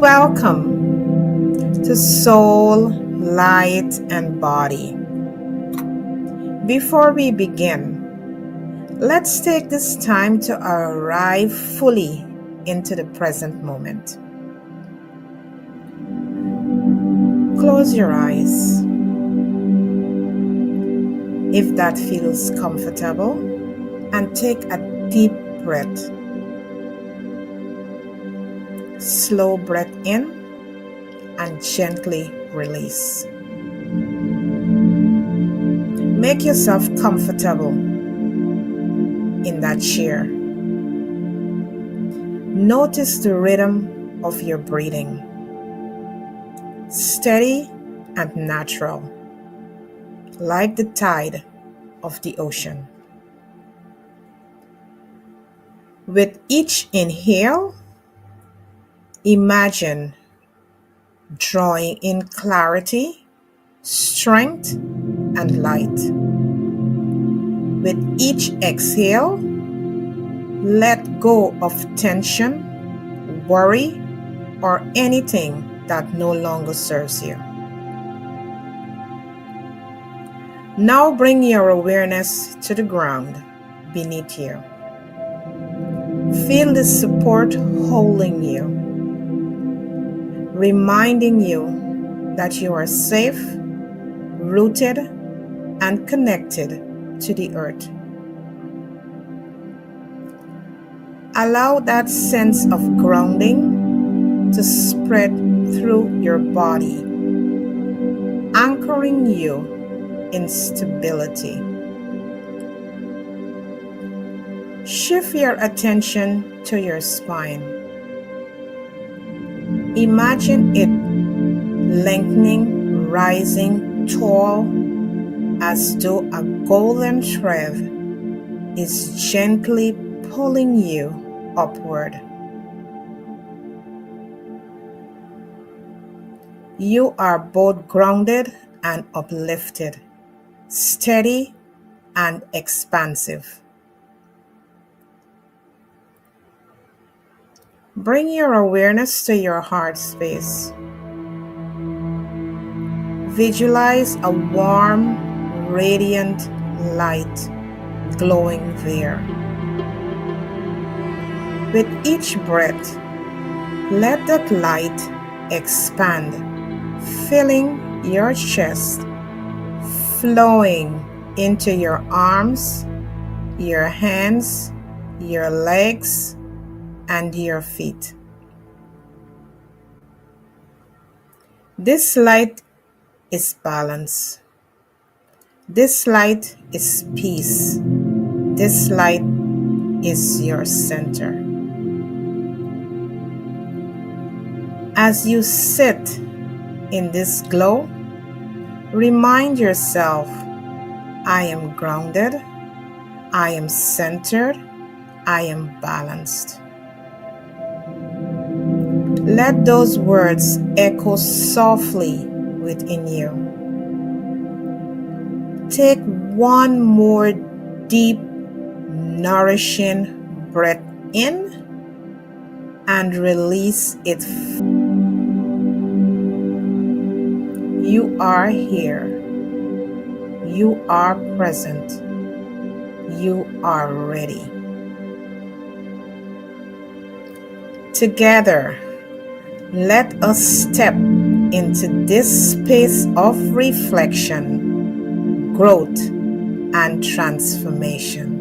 Welcome to Soul, Light, and Body. Before we begin, let's take this time to arrive fully into the present moment. Close your eyes if that feels comfortable and take a deep breath. Slow breath in and gently release. Make yourself comfortable in that chair. Notice the rhythm of your breathing. Steady and natural, like the tide of the ocean. With each inhale, imagine drawing in clarity, strength, and light. With each exhale, let go of tension, worry, or anything that no longer serves you. Now bring your awareness to the ground beneath you. Feel the support holding you, reminding you that you are safe, rooted, and connected to the earth. Allow that sense of grounding to spread through your body, anchoring you in stability. Shift your attention to your spine. Imagine it lengthening, rising tall, as though a golden thread is gently pulling you upward. You are both grounded and uplifted, steady and expansive. Bring your awareness to your heart space. Visualize a warm, radiant light glowing there. With each breath, let that light expand, filling your chest, flowing into your arms, your hands, your legs, and your feet. This light is balance. This light is peace. This light is your center. As you sit in this glow, remind yourself, I am grounded, I am centered, I am balanced. Let those words echo softly within you. Take one more deep, nourishing breath in and release it. You are here. You are present. You are ready. Together, let us step into this space of reflection, growth, and transformation.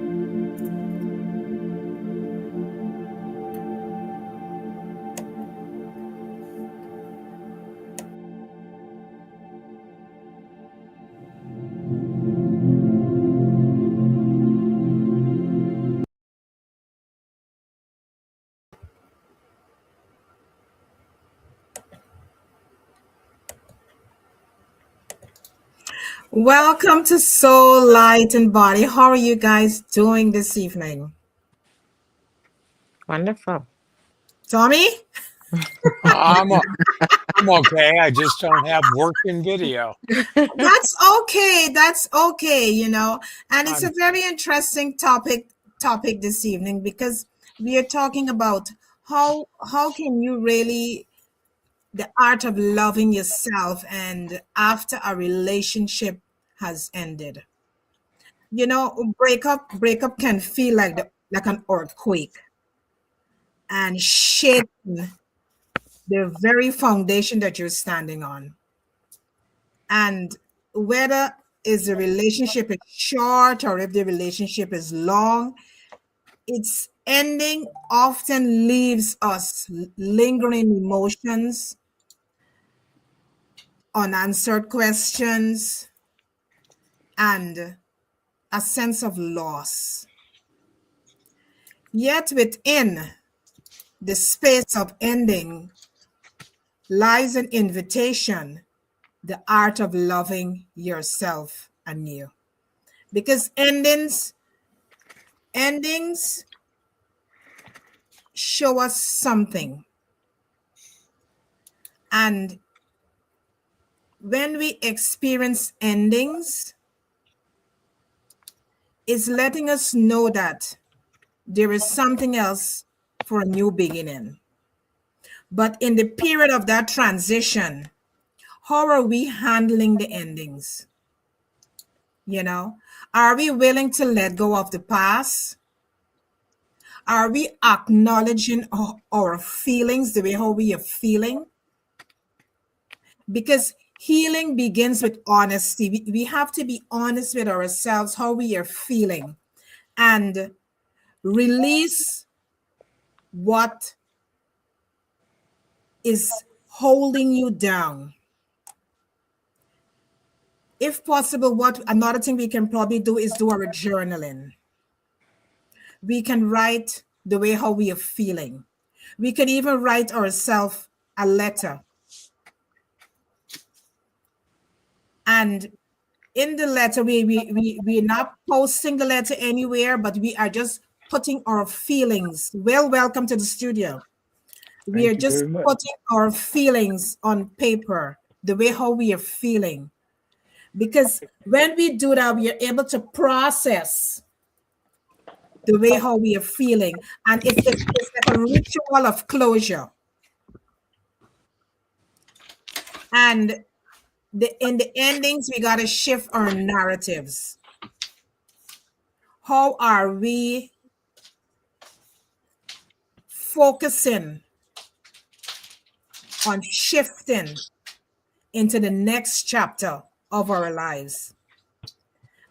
Welcome to Soul, Light, and Body. How are you guys doing this evening? Wonderful. Tommy? I'm okay. I just don't have working video. That's okay. That's okay, you know. And it's a very interesting topic this evening because we are talking about how can you really the art of loving yourself and after a relationship has ended. You know, breakup can feel like like an earthquake and shake the very foundation that you're standing on. And whether is the relationship is short or if the relationship is long, its ending often leaves us lingering emotions, unanswered questions, and a sense of loss. Yet within the space of ending lies an invitation, the art of loving yourself anew. Because endings show us something. And when we experience endings, it's letting us know that there is something else for a new beginning. But in the period of that transition, how are we handling the endings? You know, are we willing to let go of the past? Are we acknowledging our feelings the way how we are feeling? Because healing begins with honesty. We have to be honest with ourselves, how we are feeling, and release what is holding you down. If possible, what another thing we can probably do is do our journaling. We can write the way how we are feeling. We can even write ourselves a letter. And in the letter, we're not posting the letter anywhere, but we are just putting our feelings. Well, welcome to the studio. We are Thank you just very much. putting our feelings on paper, the way how we are feeling. Because when we do that, we are able to process the way how we are feeling. And it's like a ritual of closure. And in the endings, we got to shift our narratives. How are we focusing on shifting into the next chapter of our lives?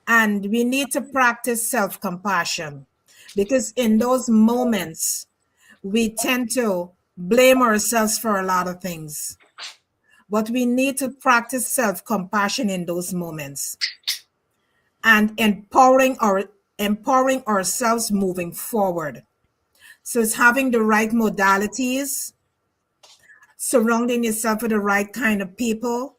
And we need to practice self compassion because in those moments, we tend to blame ourselves for a lot of things. But we need to practice self compassion in those moments and empowering ourselves moving forward. So it's having the right modalities, surrounding yourself with the right kind of people,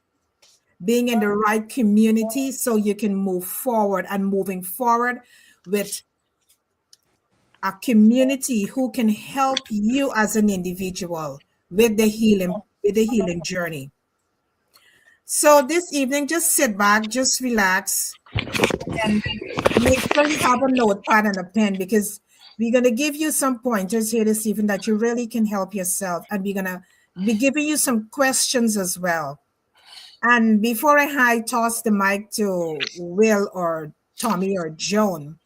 being in the right community so you can move forward and moving forward with a community who can help you as an individual with the healing journey. So this evening, just sit back, just relax, and make sure you have a notepad and a pen because we're going to give you some pointers here this evening that you really can help yourself. And we're going to be giving you some questions as well. And before I toss the mic to Will or Tommy or Joan,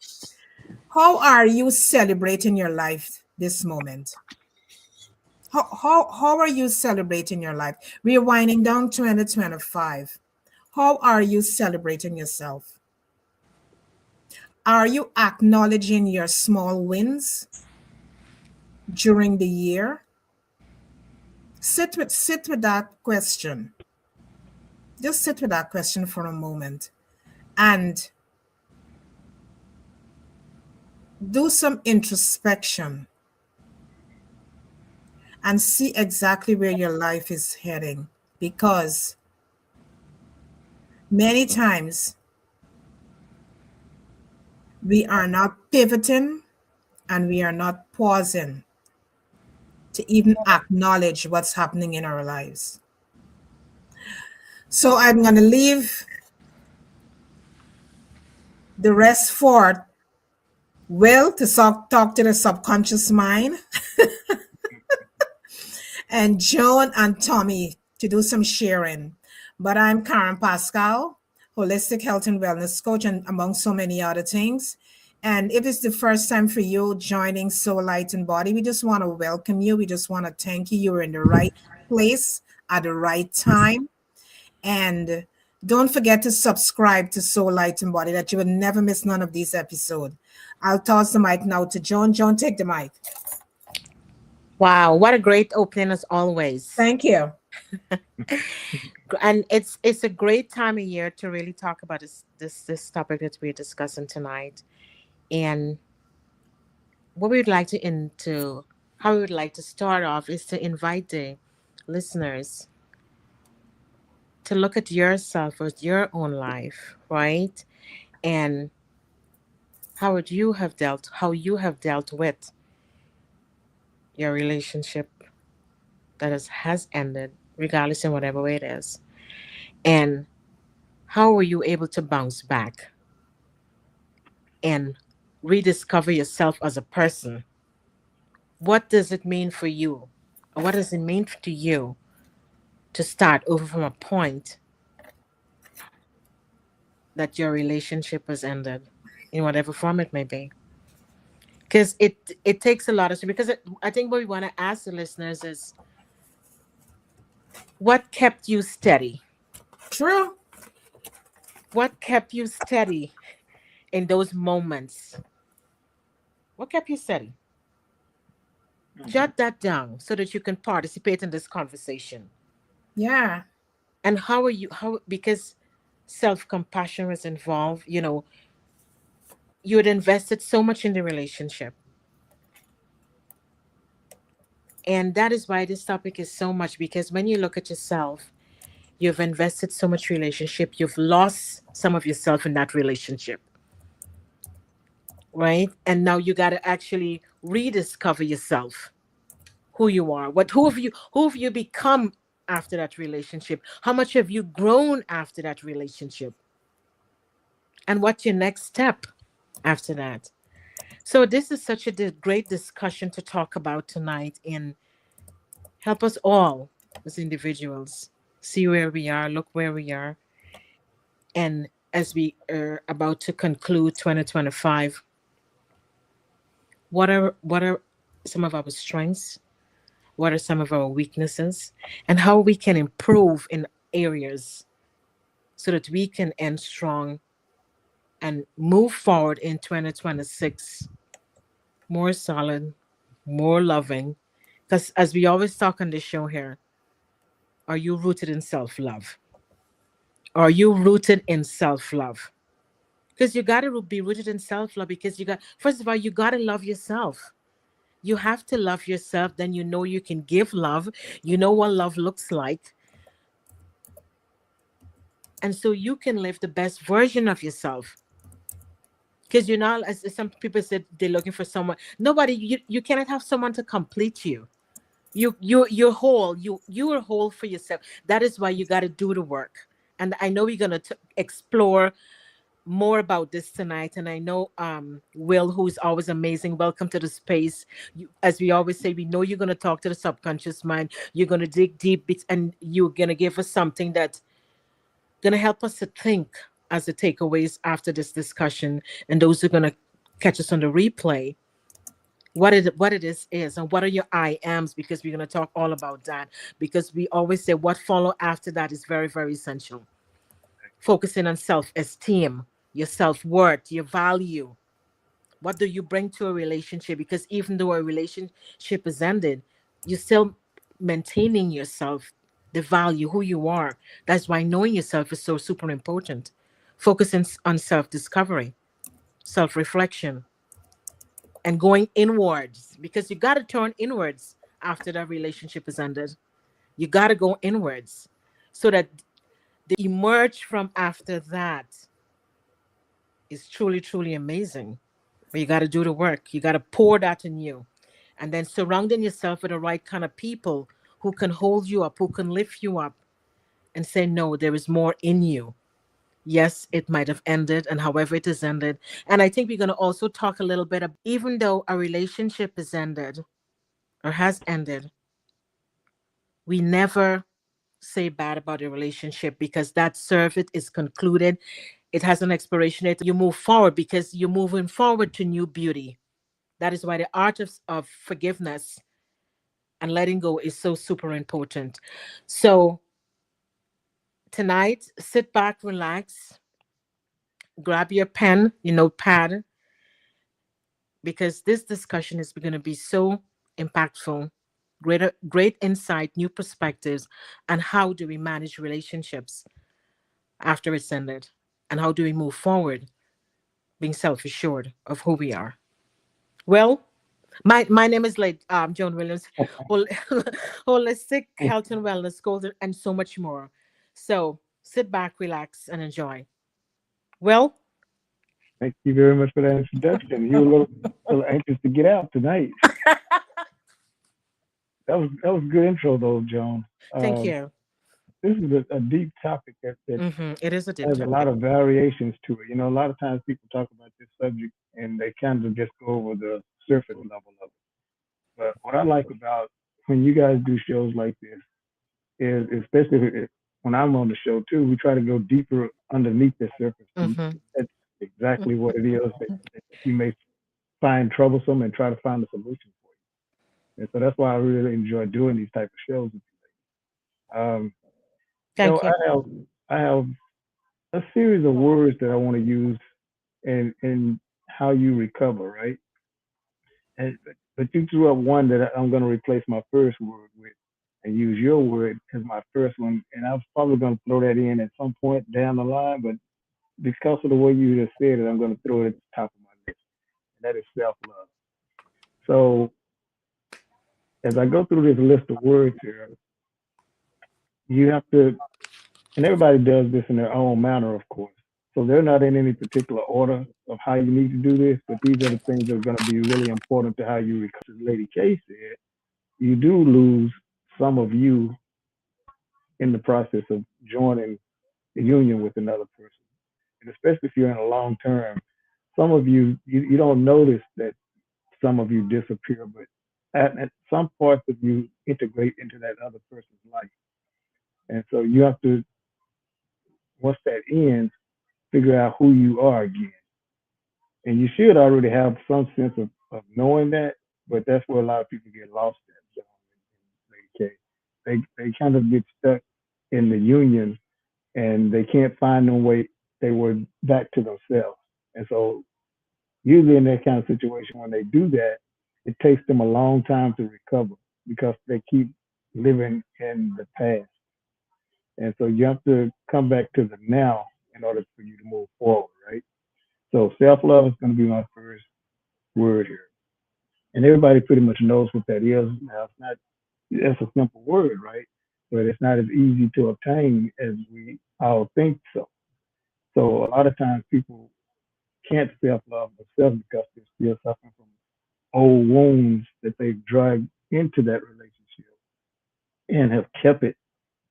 how are you celebrating your life this moment? How are you celebrating your life? We're winding down 2025. How are you celebrating yourself? Are you acknowledging your small wins during the year? Sit with that question. Just sit with that question for a moment and do some introspection and see exactly where your life is heading. Because many times we are not pivoting and we are not pausing to even acknowledge what's happening in our lives. So I'm going to leave the rest for Will to talk to the subconscious mind. and Joan and Tommy to do some sharing. But I'm Karen Pascal, holistic health and wellness coach, and among so many other things. And if it's the first time for you joining Soul Light and Body, we just want to welcome you. We just want to thank you. You're in the right place at the right time. And don't forget to subscribe to Soul Light and Body that you will never miss none of these episodes. I'll toss the mic now to Joan. Joan, take the mic. Wow, what a great opening as always. Thank you. And it's a great time of year to really talk about this topic that we're discussing tonight. And what we would like to into how we would like to start off is to invite the listeners to look at yourself or your own life, right? And how you have dealt with your relationship that has ended, regardless in whatever way it is. And how were you able to bounce back and rediscover yourself as a person? What does it mean for you? Or what does it mean to you to start over from a point that your relationship has ended, in whatever form it may be? Because it takes a lot of, because I think what we want to ask the listeners is, what kept you steady? True. What kept you steady in those moments? What kept you steady? Jot that down so that you can participate in this conversation. Yeah. And how are you, because self-compassion was involved, you had invested so much in the relationship. And that is why this topic is so much, because when you look at yourself, you've invested so much relationship, you've lost some of yourself in that relationship, right? And now you got to actually rediscover yourself, who you are, who have you become after that relationship, how much have you grown after that relationship, and what's your next step after that. So this is such a great discussion to talk about tonight, and help us all as individuals see where we are, look where we are, and as we are about to conclude 2025, what are some of our strengths, what are some of our weaknesses, and how we can improve in areas so that we can end strong and move forward in 2026 more solid, more loving. Because as we always talk on this show here, are you rooted in self love? Are you rooted in self love? Because you got to be rooted in self love, because first of all, you got to love yourself. You have to love yourself. Then you know you can give love. You know what love looks like. And so you can live the best version of yourself. Because you're not, as some people said, they're looking for someone. Nobody, you cannot have someone to complete you. You're whole. You are whole for yourself. That is why you got to do the work. And I know we're gonna explore more about this tonight. And I know Will, who's always amazing. Welcome to the space. As we always say, we know you're gonna talk to the subconscious mind. You're gonna dig deep, and you're gonna give us something that's gonna help us to think as the takeaways after this discussion. And those who are gonna catch us on the replay, what it is, and what are your I ams, because we're going to talk all about that, because we always say what follow after that is very, very essential. Focusing on self-esteem, your self-worth, your value. What do you bring to a relationship? Because even though a relationship is ended, you're still maintaining yourself, the value, who you are. That's why knowing yourself is so super important. Focusing on self-discovery, self-reflection, and going inwards, because you got to turn inwards after that relationship is ended. You got to go inwards so that the emerge from after that is truly, truly amazing. But you got to do the work. You got to pour that in you. And then surrounding yourself with the right kind of people who can hold you up, who can lift you up and say, no, there is more in you. Yes, it might have ended, and however it has ended. And I think we're going to also talk a little bit about, even though a relationship is ended or has ended, We never say bad about a relationship because that service is concluded. It has an expiration date. You move forward because you're moving forward to new beauty. That is why the art of forgiveness and letting go is so super important. So tonight, sit back, relax, grab your pen, your notepad, because this discussion is going to be so impactful. Great insight, new perspectives, and how do we manage relationships after it's ended, and how do we move forward, being self-assured of who we are. Well, my name is Joan Williams, hol- holistic health and wellness goals, and so much more. So sit back, relax, and enjoy. Well, Thank you very much for that introduction. You were a little anxious to get out tonight. That was a good intro though, Joan. thank Um, you. this is a deep topic that It is a deep has a lot topic. of variations to it. A lot of times people talk about this subject and they kind of just go over the surface level of it. But what I like about when you guys do shows like this is, especially when I'm on the show too, we try to go deeper underneath the surface. Mm-hmm. That's exactly what it is that you may find troublesome and try to find a solution for you. And so that's why I really enjoy doing these type of shows. Um, Thank you. I have a series of words that I want to use in how you recover, right? But you threw up one that I'm going to replace my first word with and use your word as my first one. And I was probably going to throw that in at some point down the line, but because of the way you just said it, I'm going to throw it at the top of my list. And that is self love. So as I go through this list of words here, you have to, and everybody does this in their own manner, of course. So they're not in any particular order of how you need to do this, but these are the things that are going to be really important to how you recover. As Lady K said, you do lose some of you in the process of joining the union with another person. And especially if you're in a long term, some of you don't notice that some of you disappear, but at some parts of you integrate into that other person's life. And so you have to, once that ends, figure out who you are again. And you should already have some sense of knowing that, but that's where a lot of people get lost at, John and Lady K. They kind of get stuck in the union and they can't find no way they were back to themselves. And so usually in that kind of situation, when they do that, it takes them a long time to recover because they keep living in the past. And so you have to come back to the now in order for you to move forward, right? So self-love is going to be my first word here. And everybody pretty much knows what that is. Now, it's not, that's a simple word, right? But it's not as easy to obtain as we all think so. So a lot of times people can't self-love themselves because they're still suffering from old wounds that they've dragged into that relationship and have kept it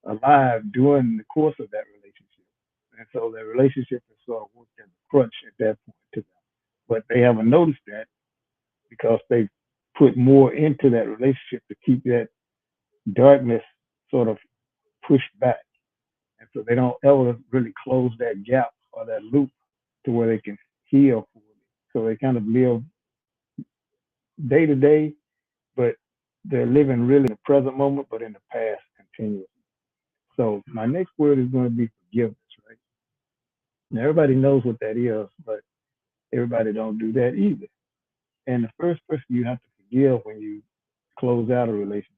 alive during the course of that relationship. And so that relationship is sort of worked as a crutch at that point to them. But they haven't noticed that because they put more into that relationship to keep that darkness sort of pushed back. And so they don't ever really close that gap or that loop to where they can heal fully. So they kind of live day to day, but they're living really in the present moment, but in the past continuously. So my next word is going to be forgiveness, right? Now everybody knows what that is, but everybody don't do that either. And the first person you have to forgive when you close out a relationship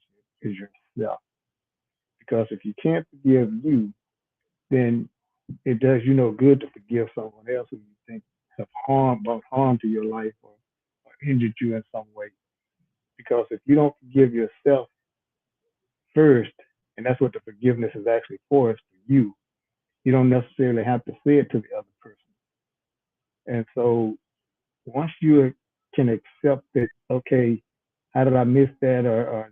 is yourself. Because if you can't forgive you, then it does you no good to forgive someone else who you think have brought harm to your life or injured you in some way. Because if you don't forgive yourself first, and that's what the forgiveness is actually for, is for you. You don't necessarily have to say it to the other person. And so once you can accept that, okay, how did I miss that, or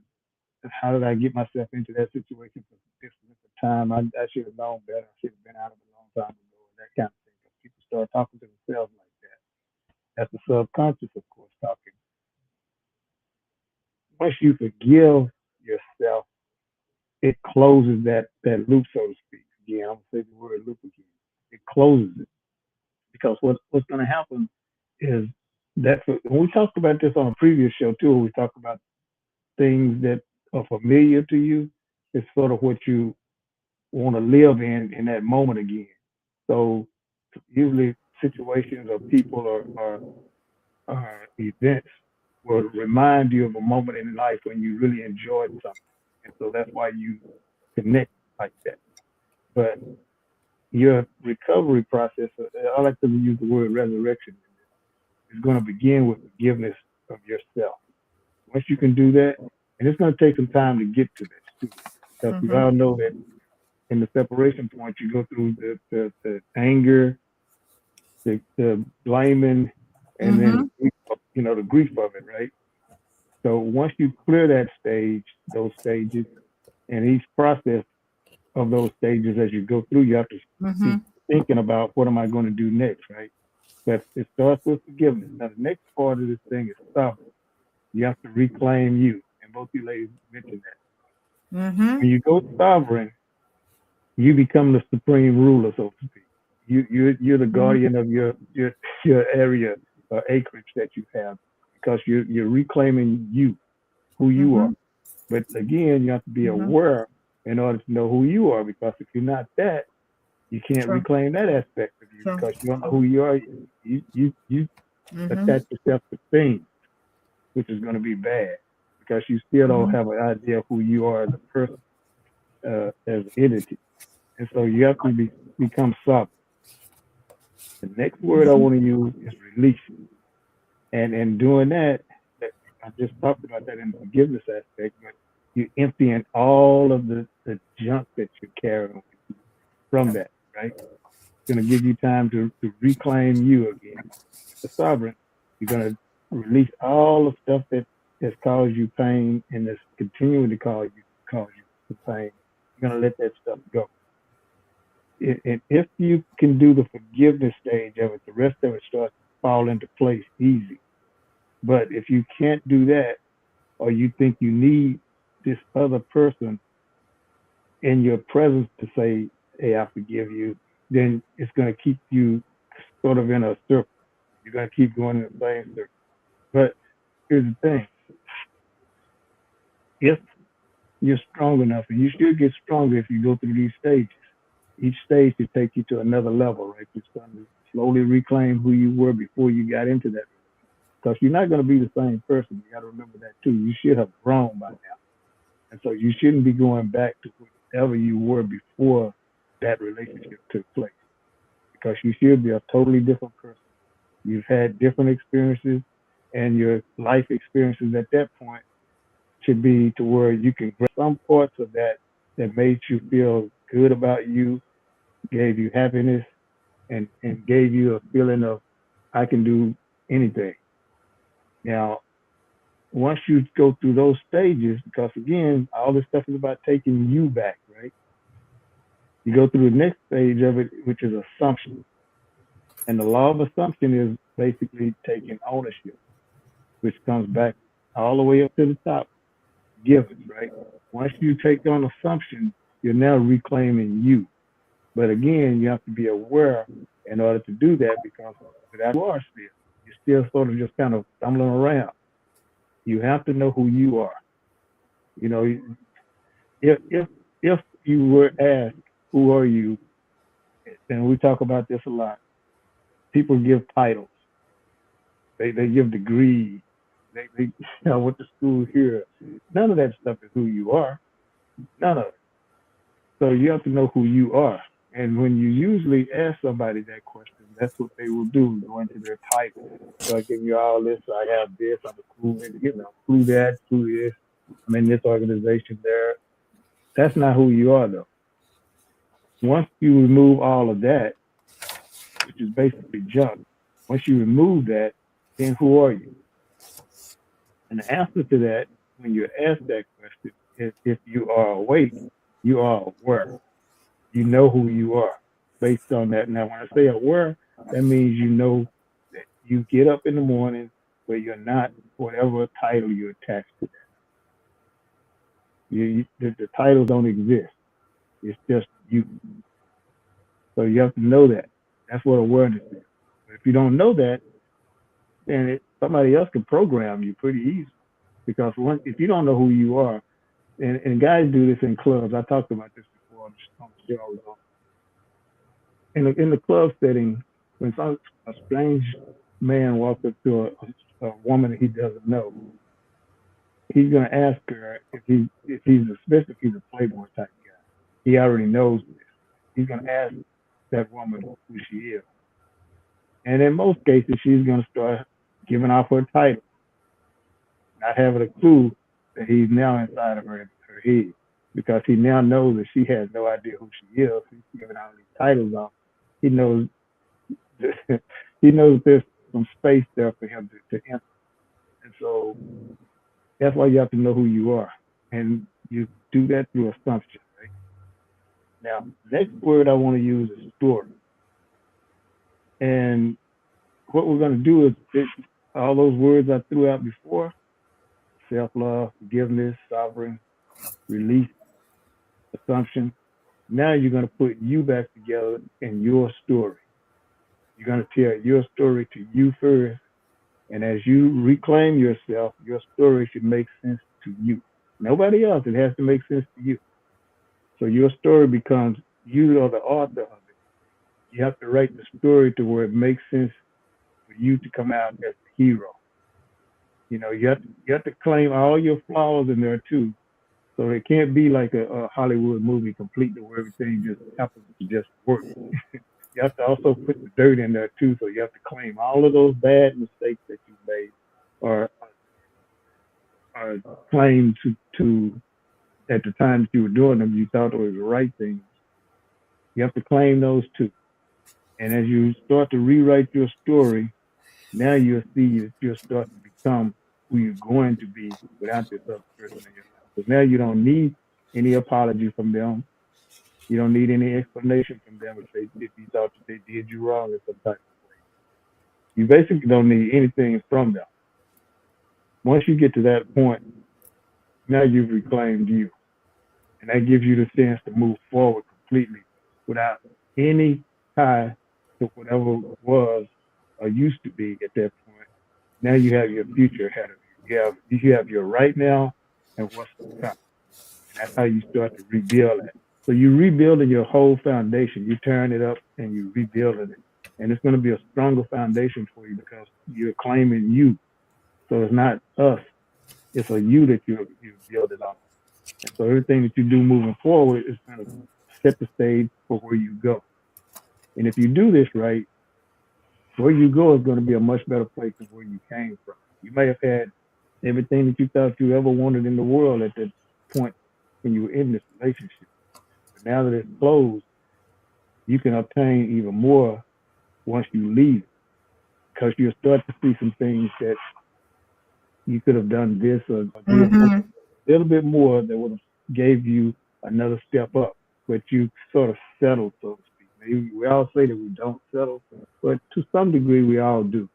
how did I get myself into that situation for this length of time? I should have known better. I should have been out of it a long time ago, and that kind of thing. People start talking to themselves like that. That's the subconscious, of course, talking. Once you forgive yourself, it closes that loop, so to speak. Again, I'm gonna say the word loop again. It closes it because what's going to happen is that when we talked about this on a previous show too, we talked about things that are familiar to you. It's sort of what you want to live in that moment again. So usually situations or people or events will remind you of a moment in life when you really enjoyed something. And so that's why you connect like that. But your recovery process, I like to use the word resurrection, is going to begin with forgiveness of yourself. Once you can do that, and it's going to take some time to get to this too, because we all know that in the separation point, you go through the anger, the blaming, and then the grief of it, right? So once you clear that stage, those stages, and each process of those stages as you go through, you have to keep thinking about what am I going to do next, right? But it starts with forgiveness. Now the next part of this thing is sovereignty. You have to reclaim you, and both you ladies mentioned that. When you go sovereign, you become the supreme ruler, so to speak. You're the guardian of your area or acreage that you have, because you're reclaiming you, who you are. But again, you have to be aware in order to know who you are, because if you're not that, you can't reclaim that aspect of you, because you don't know who you are. You attach yourself to things, which is going to be bad, because you still don't have an idea of who you are as a person, as an entity. And so you have to become sovereign. The next word I want to use is release. And doing that, I just talked about that in the forgiveness aspect, but you're emptying all of the junk that you're carrying from that, right? It's going to give you time to reclaim you again. The sovereign, you're going to release all the stuff that has caused you pain and that's continuing to cause you pain. You're going to let that stuff go. And if you can do the forgiveness stage of it, the rest of it starts to fall into place easy. But if you can't do that, or you think you need this other person in your presence to say, hey, I forgive you, then it's going to keep you sort of in a circle. You're going to keep going in the same circle. But here's the thing. If you're strong enough, and you should get stronger if you go through these stages, each stage should take you to another level, right? You're starting to slowly reclaim who you were before you got into that. Because you're not going to be the same person. You got to remember that too. You should have grown by now. And so you shouldn't be going back to whatever you were before that relationship took place, because you should be a totally different person. You've had different experiences, and your life experiences at that point should be to where you can grab some parts of that made you feel good about you, gave you happiness, and gave you a feeling of, I can do anything. Now, once you go through those stages, because again, all this stuff is about taking you back, right? You go through the next stage of it, which is assumption. And the law of assumption is basically taking ownership, which comes back all the way up to the top, givens, right? Once you take on assumption, you're now reclaiming you. But again, you have to be aware in order to do that, because without you are still, you're still sort of just kind of stumbling around. You have to know who you are. You know, if you were asked, who are you? And we talk about this a lot. People give titles. They give degrees. They went to school here. None of that stuff is who you are. None of it. So you have to know who you are. And when you usually ask somebody that question, that's what they will do, go into their title. So I give you all this, I have this, I'm a cool, who that, who this, I'm in this organization there. That's not who you are though. Once you remove all of that, which is basically junk, once you remove that, then who are you? And the answer to that, when you're asked that question, is if you are awake, you are aware. You know who you are based on that. Now, when I say aware, that means you know that you get up in the morning, but you're not whatever title you attach to that. The titles don't exist. It's just you. So you have to know that. That's what awareness is. But if you don't know that, then somebody else can program you pretty easy. Because if you don't know who you are, and guys do this in clubs. I talked about this before on the show I was on. In the club setting, when a strange man walks up to a woman that he doesn't know, he's gonna ask her especially if he's a playboy type guy. He already knows this. He's gonna ask that woman who she is, and in most cases, she's gonna start giving off her title, not having a clue that he's now inside of her head, because he now knows that she has no idea who she is. He's giving all these titles off. He knows he knows there's some space there for him to enter. And so that's why you have to know who you are. And you do that through assumption, right? Now, next word I want to use is story. And what we're going to do is all those words I threw out before: self-love, forgiveness, sovereign, release, assumption. Now you're going to put you back together in your story. You're going to tell your story to you first. And as you reclaim yourself, your story should make sense to you. Nobody else. It has to make sense to you. So your story becomes, you are the author of it. You have to write the story to where it makes sense for you to come out as the hero. You know, you have to claim all your flaws in there too. So it can't be like a Hollywood movie completely where everything just happens to just work. You have to also put the dirt in there too. So you have to claim all of those bad mistakes that you made, or claimed to at the time that you were doing them, you thought it was the right thing. You have to claim those too. And as you start to rewrite your story, now you'll see that you'll start to become who you're going to be without this other person in your life. Because now you don't need any apology from them. You don't need any explanation from them if you thought that they did you wrong in some type of way. You basically don't need anything from them. Once you get to that point, now you've reclaimed you. And that gives you the chance to move forward completely without any tie to whatever was or used to be at that point. Now you have your future ahead of you. You have your right now and what's to come. And that's how you start to rebuild it. So you're rebuilding your whole foundation. You're tearing it up and you're rebuilding it. And it's going to be a stronger foundation for you because you're claiming you. So it's not us. It's a you that you're building on. And so everything that you do moving forward is going to set the stage for where you go. And if you do this right, where you go is going to be a much better place than where you came from. You may have had everything that you thought you ever wanted in the world at that point when you were in this relationship. But now that it's closed, you can obtain even more once you leave, because you'll start to see some things that you could have done this or did a little bit more that would have gave you another step up, but you sort of settled, so to speak. Maybe we all say that we don't settle, but to some degree we all do,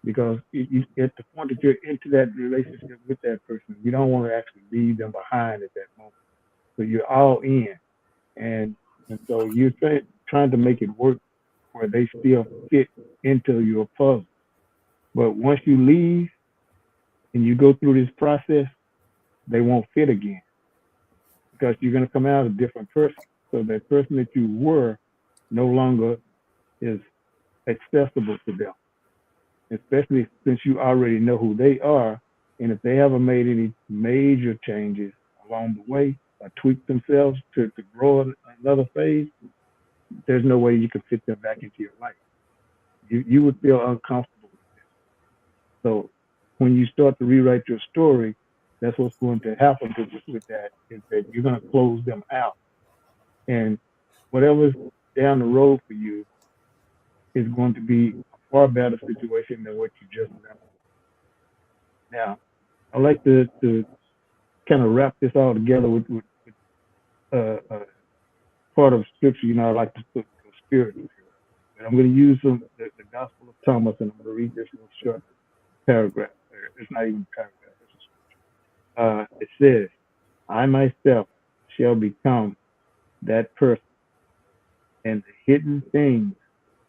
because at the point that you're into that relationship with that person, you don't want to actually leave them behind at that moment. So you're all in, and so you're trying to make it work where they still fit into your puzzle. But once you leave and you go through this process, they won't fit again, because you're going to come out a different person. So that person that you were no longer is accessible to them, especially since you already know who they are. And if they haven't made any major changes along the way or tweaked themselves to grow another phase, there's no way you can fit them back into your life. You would feel uncomfortable with this. So when you start to rewrite your story, that's what's going to happen with that, is that you're going to close them out. And whatever's down the road for you is going to be a far better situation than what you just left. Now, I like to kind of wrap this all together with part of scripture. You know, I like to put the spiritual here. And I'm going to use the Gospel of Thomas, and I'm going to read this little short paragraph. It's not even a paragraph. It says, I myself shall become that person, and the hidden things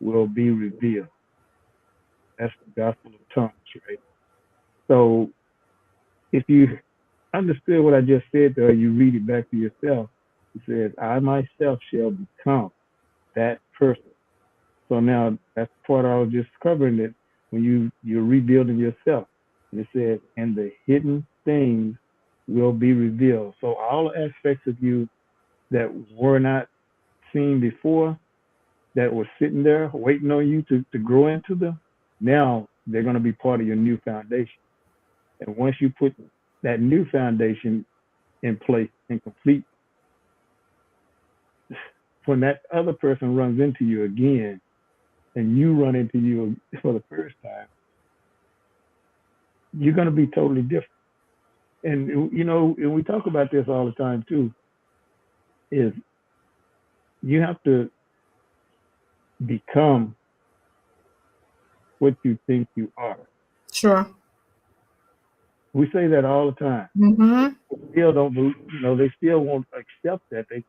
will be revealed. That's the gospel of tongues, right? So if you understood what I just said there, you read it back to yourself. It says, I myself shall become that person. So now that's the part I was just covering it when you're rebuilding yourself. And it says, and the hidden things will be revealed. So all aspects of you that were not seen before, that were sitting there waiting on you to grow into them, now they're going to be part of your new foundation. And once you put that new foundation in place and complete, when that other person runs into you again and you run into you for the first time, you're going to be totally different. And and we talk about this all the time too, is you have to become what you think you are. Sure. We say that all the time. Mm-hmm. Still don't believe, they still won't accept that. They're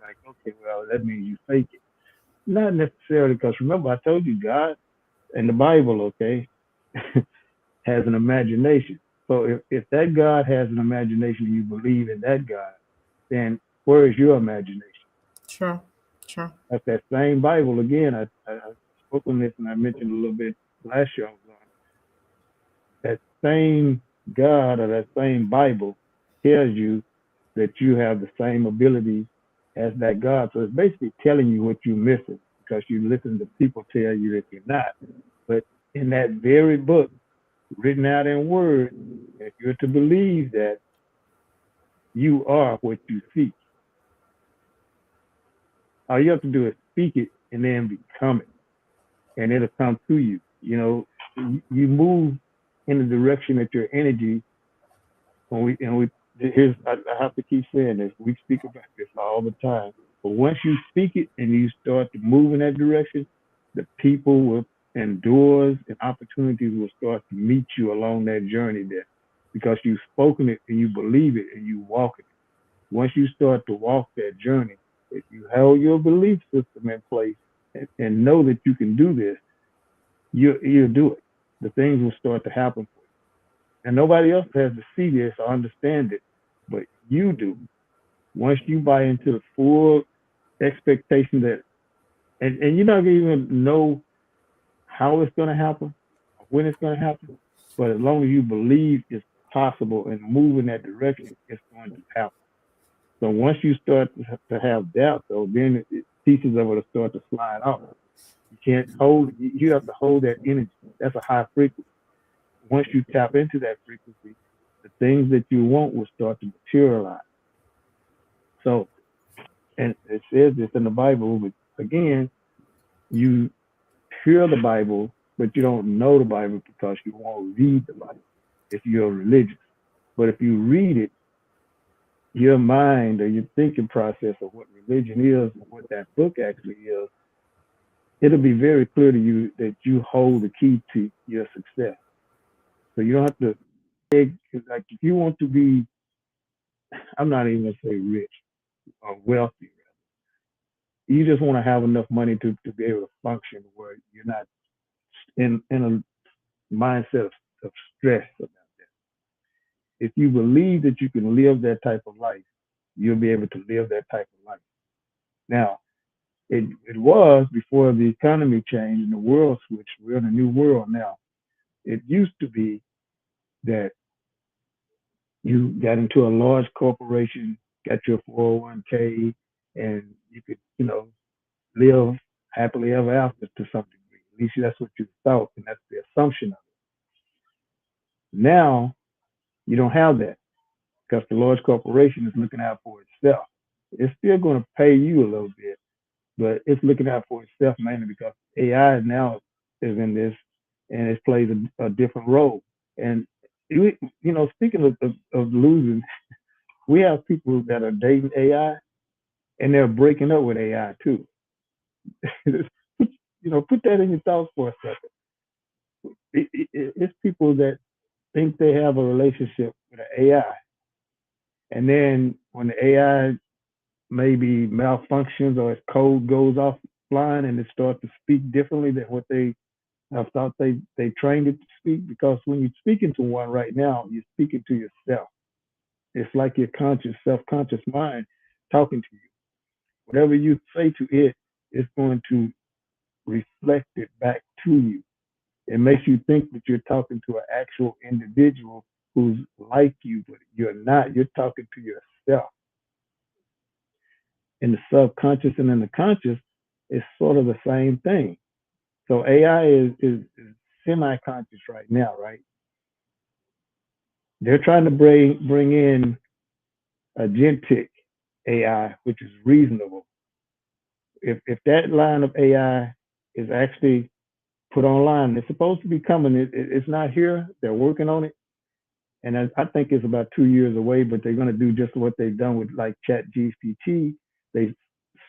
like, okay, well, that means you fake it. Not necessarily, because remember, I told you God and the Bible, okay, has an imagination. So if that God has an imagination and you believe in that God, then where is your imagination? Sure. Sure. That's that same Bible again. I spoke on this and I mentioned a little bit last year I was on. That same God or that same Bible tells you that you have the same ability as that God. So it's basically telling you what you're missing because you listen to people tell you that you're not. But in that very book, written out in word, if you're to believe that you are what you seek, all you have to do is speak it and then become it, and it'll come to you. You move in the direction that your energy. When we here's I have to keep saying this. We speak about this all the time. But once you speak it and you start to move in that direction, the people will and doors and opportunities will start to meet you along that journey there, because you've spoken it and you believe it and you walk it. Once you start to walk that journey, if you hold your belief system in place and know that you can do this, you'll do it. The things will start to happen for you. And nobody else has to see this or understand it, but you do. Once you buy into the full expectation that, and you're not gonna even know how it's gonna happen, or when it's gonna happen, but as long as you believe it's possible and move in that direction, it's going to happen. So once you start to have doubt, though, then pieces of it will start to slide off. You can't hold. You have to hold that energy. That's a high frequency. Once you tap into that frequency, the things that you want will start to materialize. So, and it says this in the Bible, but again, you hear the Bible, but you don't know the Bible because you won't read the Bible if you're religious. But if you read it, your mind or your thinking process of what religion is and what that book actually is, it'll be very clear to you that you hold the key to your success. So you don't have to beg, like if you want to be, I'm not even gonna say rich or wealthy, you just want to have enough money to be able to function where you're not in a mindset of stress about that. If you believe that you can live that type of life, you'll be able to live that type of life. Now, it was before the economy changed and the world switched. We're in a new world now. It used to be that you got into a large corporation, got your 401k, and you could, live happily ever after to some degree. At least that's what you thought, and that's the assumption of it. Now you don't have that because the large corporation is looking out for itself. It's still going to pay you a little bit, but it's looking out for itself mainly because AI now is in this and it plays a different role. And speaking of losing, we have people that are dating AI and they're breaking up with AI too. Put that in your thoughts for a second. It's people that think they have a relationship with an AI, And then when the AI maybe malfunctions or its code goes offline and it starts to speak differently than what they have thought they trained it to speak, because when you're speaking to one right now, you're speaking to yourself. It's like your conscious, self-conscious mind talking to you. Whatever you say to it, it's going to reflect it back to you. It makes you think that you're talking to an actual individual who's like you, but you're not. You're talking to yourself. In the subconscious and in the conscious, it's sort of the same thing. So AI is semi-conscious right now, right? They're trying to bring in agentic AI, which is reasonable. If that line of AI is actually put online, it's supposed to be coming. It's not here. They're working on it, and I think it's about 2 years away. But they're going to do just what they've done with like Chat GPT. They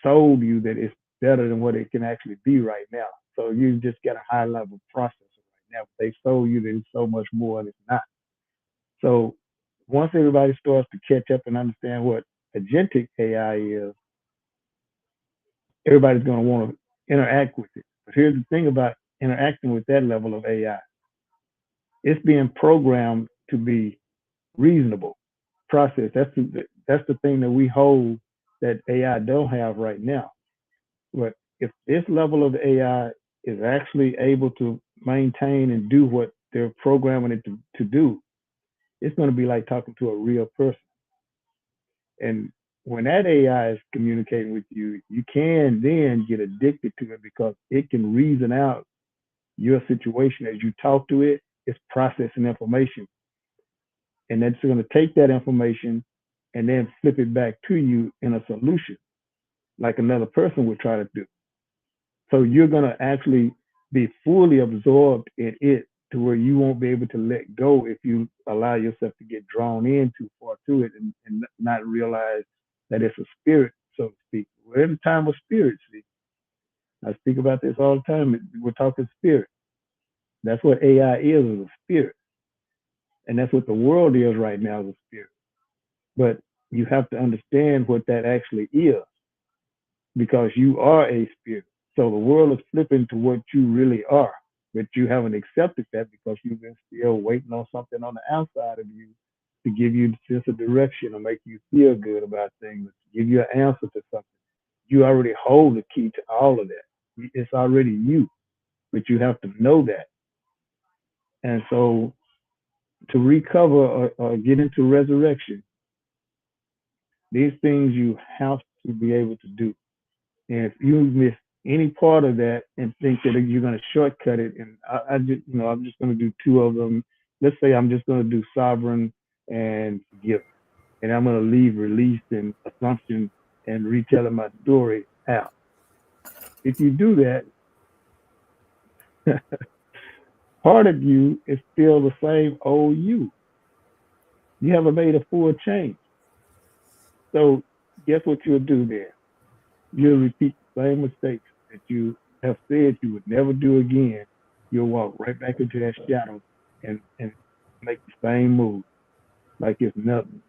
sold you that it's better than what it can actually be right now. So you just get a high level processor right now. They sold you that it's so much more, and it's not. So once everybody starts to catch up and understand what agentic AI is, everybody's going to want to interact with it. But here's the thing about interacting with that level of AI. It's being programmed to be reasonable process. That's the thing that we hold that AI don't have right now. But if this level of AI is actually able to maintain and do what they're programming it to do, it's going to be like talking to a real person. And when that AI is communicating with you, you can then get addicted to it because it can reason out your situation as you talk to it. It's processing information. And that's going to take that information and then flip it back to you in a solution like another person would try to do. So you're going to actually be fully absorbed in it to where you won't be able to let go if you allow yourself to get drawn in too far to it and not realize that it's a spirit, so to speak. We're in a time of spirits. See? I speak about this all the time. We're talking spirit. That's what AI is a spirit. And that's what the world is right now, is a spirit. But you have to understand what that actually is because you are a spirit. So the world is flipping to what you really are, but you haven't accepted that because you've been still waiting on something on the outside of you to give you the sense of direction or make you feel good about things, give you an answer to something. You already hold the key to all of that. It's already you, but you have to know that. And so to recover or get into resurrection, these things you have to be able to do. And if you miss any part of that and think that you're going to shortcut it, and I just, I'm just going to do two of them. Let's say I'm just going to do sovereign and forgive, and I'm going to leave release and assumption and retelling my story out. If you do that, part of you is still the same old you. You haven't made a full change. So guess what you'll do there? You'll repeat the same mistakes that you have said you would never do again. You'll walk right back into that shadow and make the same move like it's nothing.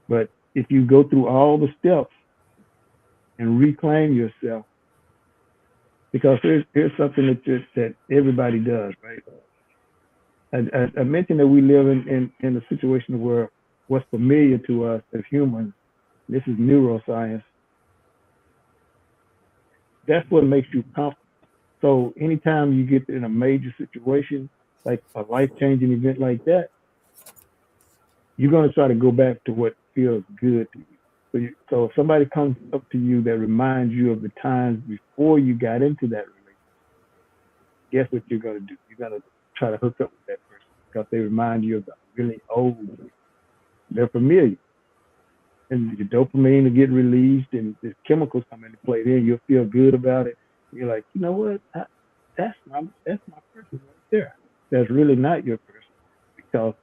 But if you go through all the steps and reclaim yourself, because here's something that everybody does, right? I mentioned that we live in a situation where what's familiar to us as humans, this is neuroscience, that's what makes you comfortable. So anytime you get in a major situation, like a life-changing event like that, you're going to try to go back to what feels good to you. So if somebody comes up to you that reminds you of the times before you got into that relationship, guess what you're going to do? You're going to try to hook up with that person because they remind you of the really old you. They're familiar. And your dopamine will get released and the chemicals come into play. Then you'll feel good about it. You're like, you know what? That's my person right there. That's really not your person because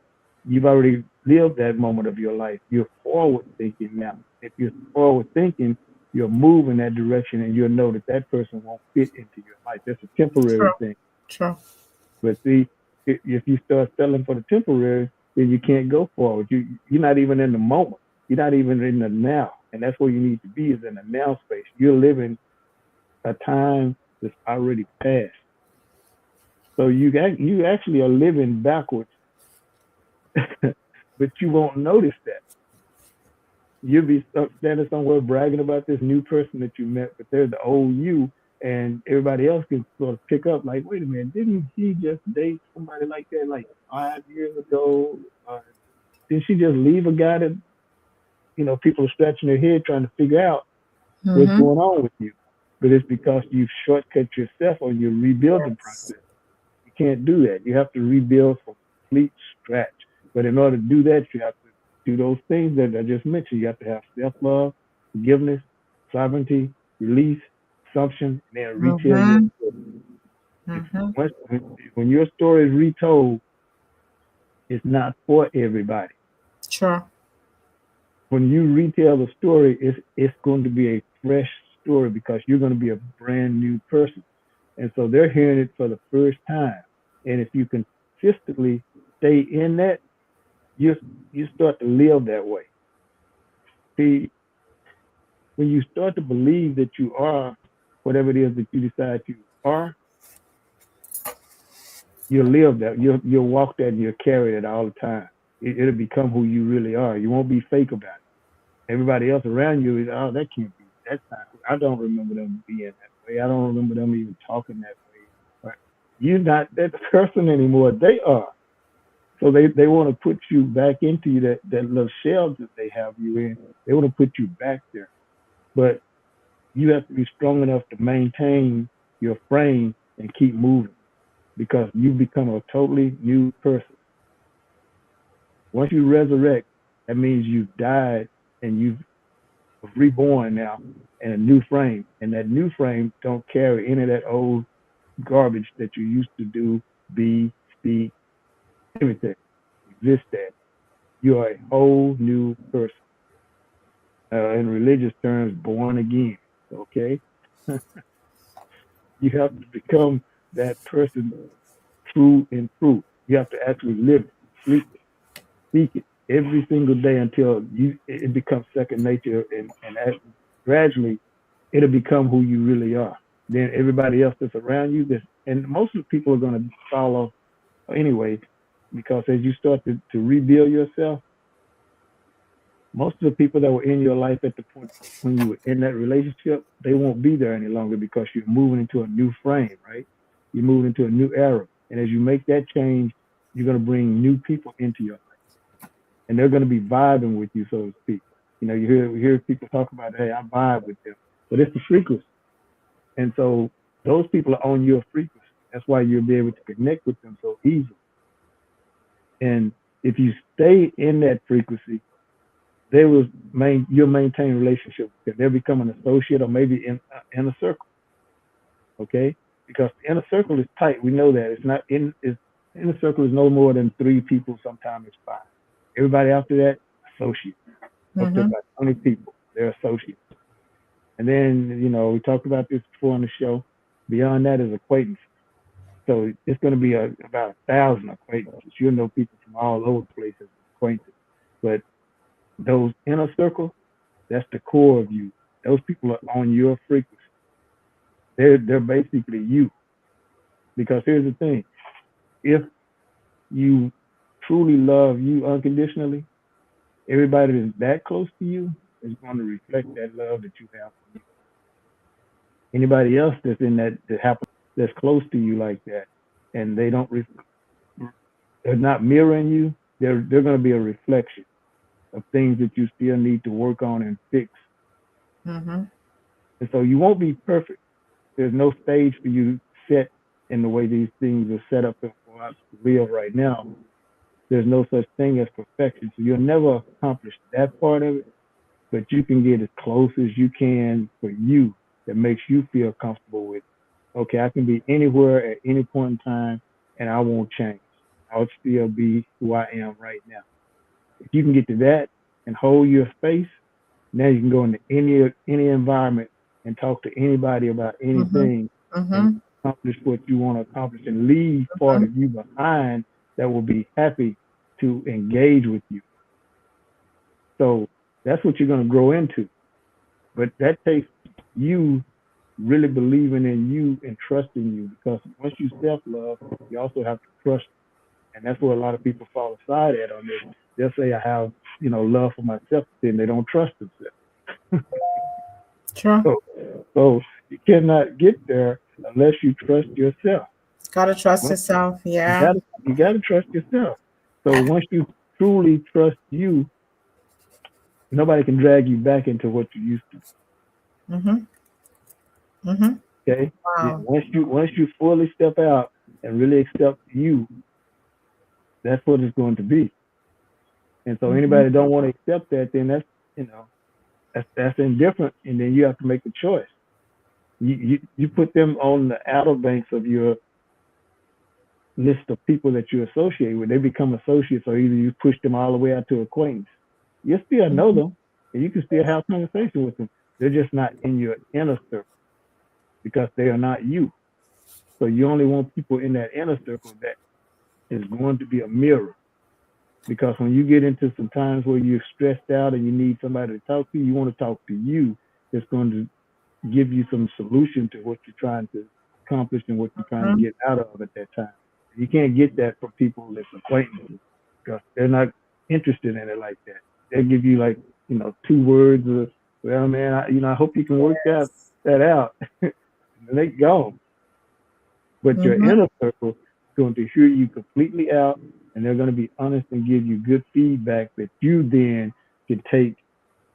you've already lived that moment of your life. You're forward thinking now. If you're forward thinking, you'll move in that direction and you'll know that that person won't fit into your life. That's a temporary thing. True. But see, if you start selling for the temporary, then you can't go forward. You're not even in the moment. You're not even in the now. And that's where you need to be, is in the now space. You're living a time that's already passed. So you actually are living backwards, but you won't notice that. You'll be standing somewhere bragging about this new person that you met, but they're the old you, and everybody else can sort of pick up like, wait a minute, didn't she just date somebody like that like 5 years ago? Did she just leave a guy that, people are scratching their head trying to figure out what's Mm-hmm. going on with you? But it's because you've shortcut yourself on your rebuilding Yes. process. You can't do that. You have to rebuild from complete scratch. But in order to do that, you have to do those things that I just mentioned. You have to have self-love, forgiveness, sovereignty, release, assumption, and then retell your Mm-hmm. story. If Mm-hmm. when your story is retold, it's not for everybody. Sure. When you retell the story, it's going to be a fresh story because you're going to be a brand new person. And so they're hearing it for the first time. And if you consistently stay in that, you start to live that way. See, when you start to believe that you are whatever it is that you decide you are, you'll live that. You'll walk that and you'll carry it all the time. It'll become who you really are. You won't be fake about it. Everybody else around you is, oh, that can't be. That's not. I don't remember them being that way. I don't remember them even talking that way. But you're not that person anymore. They are. So they want to put you back into that little shell that they have you in. They want to put you back there. But you have to be strong enough to maintain your frame and keep moving because you become a totally new person. Once you resurrect, that means you've died and you've reborn now in a new frame. And that new frame don't carry any of that old garbage that you used to do, be, speak, everything. Exist at. You are a whole new person. In religious terms, born again. Okay? You have to become that person true and true. You have to actually live it, sleep it, speak it every single day until it becomes second nature, and gradually it'll become who you really are. Then everybody else that's around you, and most of the people are going to follow anyway, because as you start to rebuild yourself, most of the people that were in your life at the point when you were in that relationship, they won't be there any longer because you're moving into a new frame, right? You're moving into a new era. And as you make that change, you're going to bring new people into your life. And they're going to be vibing with you, so to speak. You hear people talk about, hey, I vibe with them. But it's the frequency. And so those people are on your frequency. That's why you'll be able to connect with them so easily. And if you stay in that frequency, you'll maintain a relationship with them. They'll become an associate or maybe in a circle. Okay? Because the inner circle is tight. We know that. It's not inner circle is no more than 3 people, sometimes it's 5. Everybody after that, associates. Up to Mm-hmm. about 20 people, they're associates. And then, we talked about this before on the show. Beyond that is acquaintances. So it's going to be about 1,000 acquaintances. You'll know people from all over the place as acquaintances. But those inner circle, that's the core of you. Those people are on your frequency. They're basically you. Because here's the thing: if you truly love you unconditionally, everybody that's that close to you is going to reflect that love that you have for you. Anybody else that's in that happens that's close to you like that, and they're not mirroring you, they're going to be a reflection of things that you still need to work on and fix. Mm-hmm. And so you won't be perfect. There's no stage for you set in the way these things are set up for us to live right now. There's no such thing as perfection. So you'll never accomplish that part of it, but you can get as close as you can for you that makes you feel comfortable with, okay, I can be anywhere at any point in time and I won't change. I'll still be who I am right now. If you can get to that and hold your space, now you can go into any environment and talk to anybody about Mm-hmm. anything and Mm-hmm. accomplish what you want to accomplish and leave part Mm-hmm. of you behind that will be happy to engage with you. So that's what you're going to grow into. But that takes you really believing in you and trusting you, because once you self-love, you also have to trust. And that's where a lot of people fall aside at on this. They'll say, I have, love for myself, then they don't trust themselves. True. So you cannot get there unless you trust yourself. Gotta trust Once- yourself. You Yeah. gotta you gotta trust yourself. So once you truly trust you, nobody can drag you back into what you used to. Mm-hmm. Mm-hmm. Okay. Wow. Once you fully step out and really accept you, that's what it's going to be. And so Mm-hmm. anybody that don't want to accept that, then that's indifferent, and then you have to make a choice. You put them on the outer banks of your list of people that you associate with. They become associates, or either you push them all the way out to acquaintance. You still know Mm-hmm. them, and you can still have conversation with them. They're just not in your inner circle because they are not you. So you only want people in that inner circle that is going to be a mirror. Because when you get into some times where you're stressed out and you need somebody to talk to, you want to talk to you that's going to give you some solution to what you're trying to accomplish and what you're trying to get out of at that time. You can't get that from people that's acquaintances because they're not interested in it like that. They'll give you like, 2 words of, well, man, I hope you can work that out. And they go. But your Mm-hmm. inner circle is going to hear you completely out, and they're going to be honest and give you good feedback that you then can take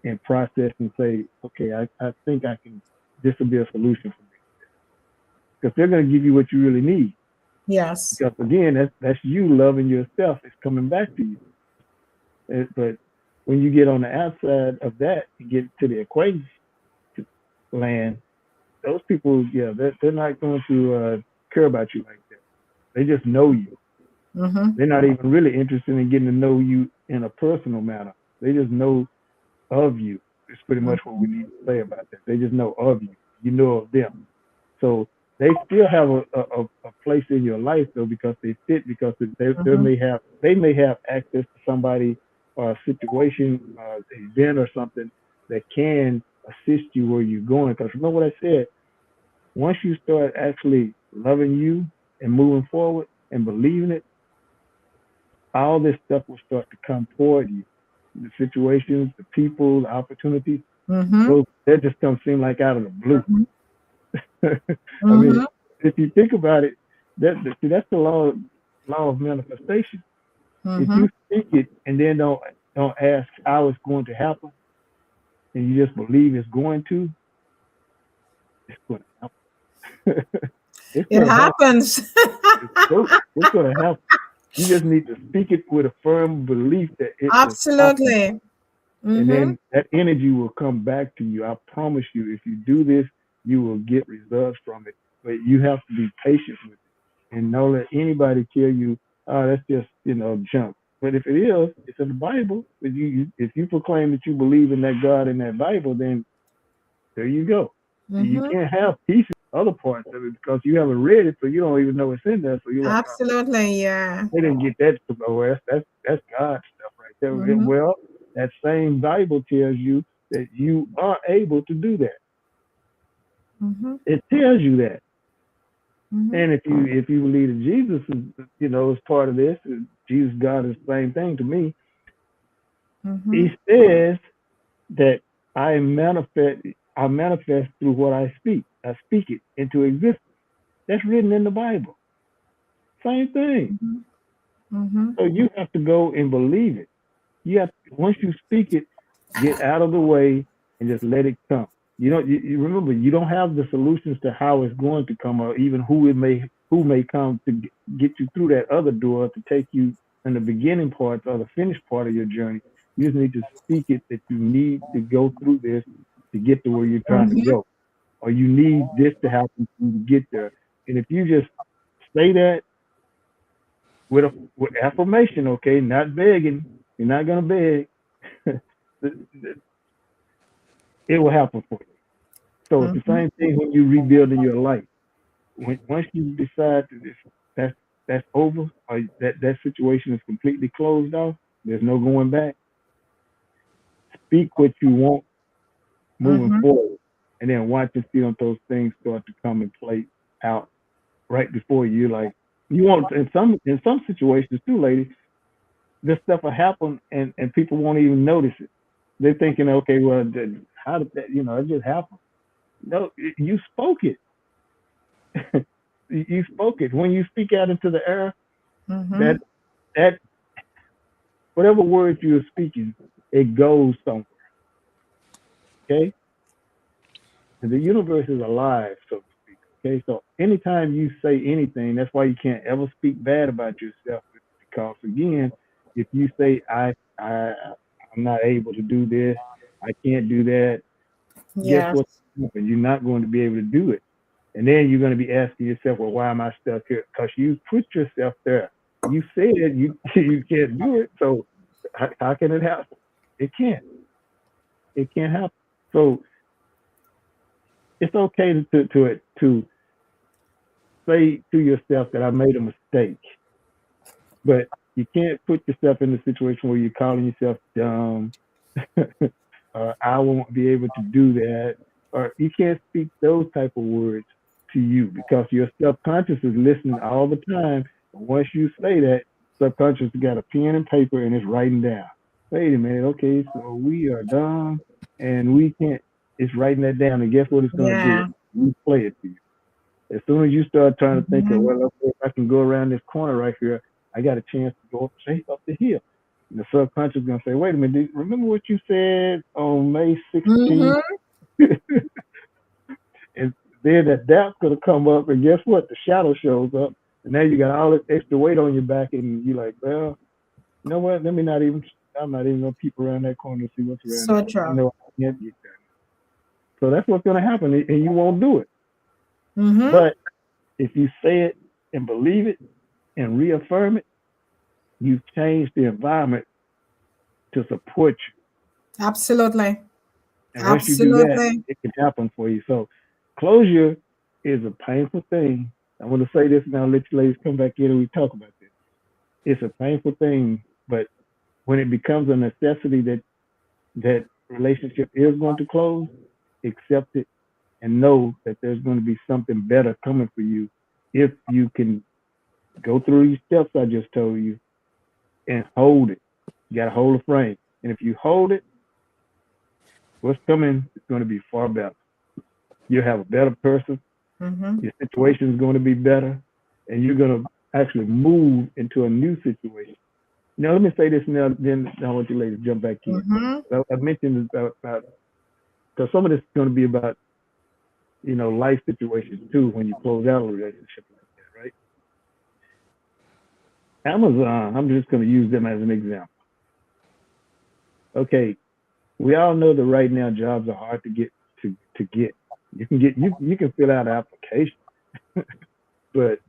and process and say, okay, I think I can, this will be a solution for me. Because they're going to give you what you really need. Yes. Because again, that's you loving yourself. It's coming back to you. But when you get on the outside of that and get to the acquaintance land, those people, yeah, they're not going to care about you like that. They just know you. Mm-hmm. They're not even really interested in getting to know you in a personal manner. They just know of you. It's pretty much what we need to say about that. They just know of you. You know of them. So they still have a place in your life though, because they fit, because Mm-hmm. they may have access to somebody or a situation, event or something that can assist you where you're going. Because remember what I said, once you start actually loving you and moving forward and believing it, all this stuff will start to come toward you. The situations, the people, the opportunities, Mm-hmm. those that just don't seem like out of the blue. Mm-hmm. I mean, Mm-hmm. if you think about it, that's the law of manifestation. If Mm-hmm. you speak it and then don't ask how it's going to happen, and you just believe it's going to happen. It's It going to happen. happens. It's going to happen. You just need to speak it with a firm belief that it is possible. Absolutely. And Mm-hmm. then that energy will come back to you. I promise you, if you do this, you will get results from it. But you have to be patient with it and don't let anybody tell you, oh, that's just, junk. But if it is, it's in the Bible. If you proclaim that you believe in that God in that Bible, then there you go. You Mm-hmm. can't have pieces, other parts of it, because you haven't read it, so you don't even know it's in there. So you're like, oh, Absolutely. Yeah. they didn't get that from nowhere. That's God's stuff right there. Mm-hmm. Well, that same Bible tells you that you are able to do that. Mm-hmm. It tells you that. Mm-hmm. And if you believe that Jesus is part of this, Jesus God is the same thing to me. Mm-hmm. He says that I manifest through what I speak. I speak it into existence. That's written in the Bible. Same thing. Mm-hmm. Mm-hmm. So you have to go and believe it. Once you speak it, get out of the way and just let it come. You remember, you don't have the solutions to how it's going to come, or even who may come to get you through that other door to take you in the beginning part or the finished part of your journey. You just need to speak it that you need to go through this to get to where you're trying to Mm-hmm. go, or you need this to happen for you to get there. And if you just say that with affirmation, okay, not begging, you're not gonna beg. It will happen for you. So it's the Mm-hmm. same thing when you rebuilding your life. Once you decide to this, that's over, or that situation is completely closed off, there's no going back. Speak what you want moving Mm-hmm. forward, and then watch and see if those things start to come and play out right before you. Like you want in some situations too, lady, this stuff will happen and people won't even notice it. They're thinking, okay, well, how did that? It just happened. No, you spoke it. You spoke it. When you speak out into the air, Mm-hmm. that that whatever words you're speaking, it goes somewhere. Okay, and the universe is alive, so to speak. Okay, so anytime you say anything, that's why you can't ever speak bad about yourself, because again, if you say I'm not able to do this, I can't do that, guess Yes. what? You're not going to be able to do it. And then you're going to be asking yourself, well, why am I stuck here? Because you put yourself there. You said you you can't do it. So how can it happen? It can't. It can't happen. So it's okay to say to yourself that I made a mistake, but you can't put yourself in a situation where you're calling yourself dumb. I won't be able to do that, or you can't speak those type of words to you because your subconscious is listening all the time. And once you say that, subconscious got a pen and paper and it's writing down. Wait a minute, okay, so we are dumb and we can't. It's writing that down, and guess what it's gonna do? Yeah. You play it to you. As soon as you start trying to think of, Mm-hmm. well, okay, if I can go around this corner right here, I got a chance to go straight up the hill. And the subconscious is going to say, wait a minute, remember what you said on May 16th? Mm-hmm. And then that doubt's going to come up, and guess what? The shadow shows up. And now you got all this extra weight on your back, and you're like, well, you know what? I'm not even going to peep around that corner to see what's around there. So I true. know I can't get there. So that's what's going to happen, and you won't do it. Mm-hmm. But if you say it and believe it and reaffirm it, you've changed the environment to support you. Absolutely. And once you do that, Absolutely. it can happen for you. So closure is a painful thing. I want to say this and I'll let you ladies come back in and we talk about this. It's a painful thing, but when it becomes a necessity that relationship is going to close, accept it and know that there's going to be something better coming for you if you can go through these steps I just told you and hold it. You got to hold the frame. And if you hold it, what's coming is going to be far better. You'll have a better person. Mm-hmm. Your situation is going to be better, and you're going to actually move into a new situation. Now, let me say this now, then I want you ladies to jump back in. Mm-hmm. I mentioned about because some of this is going to be about, life situations too when you close out a relationship like that, right? Amazon, I'm just going to use them as an example. Okay, we all know that right now jobs are hard to get. You can fill out an application, but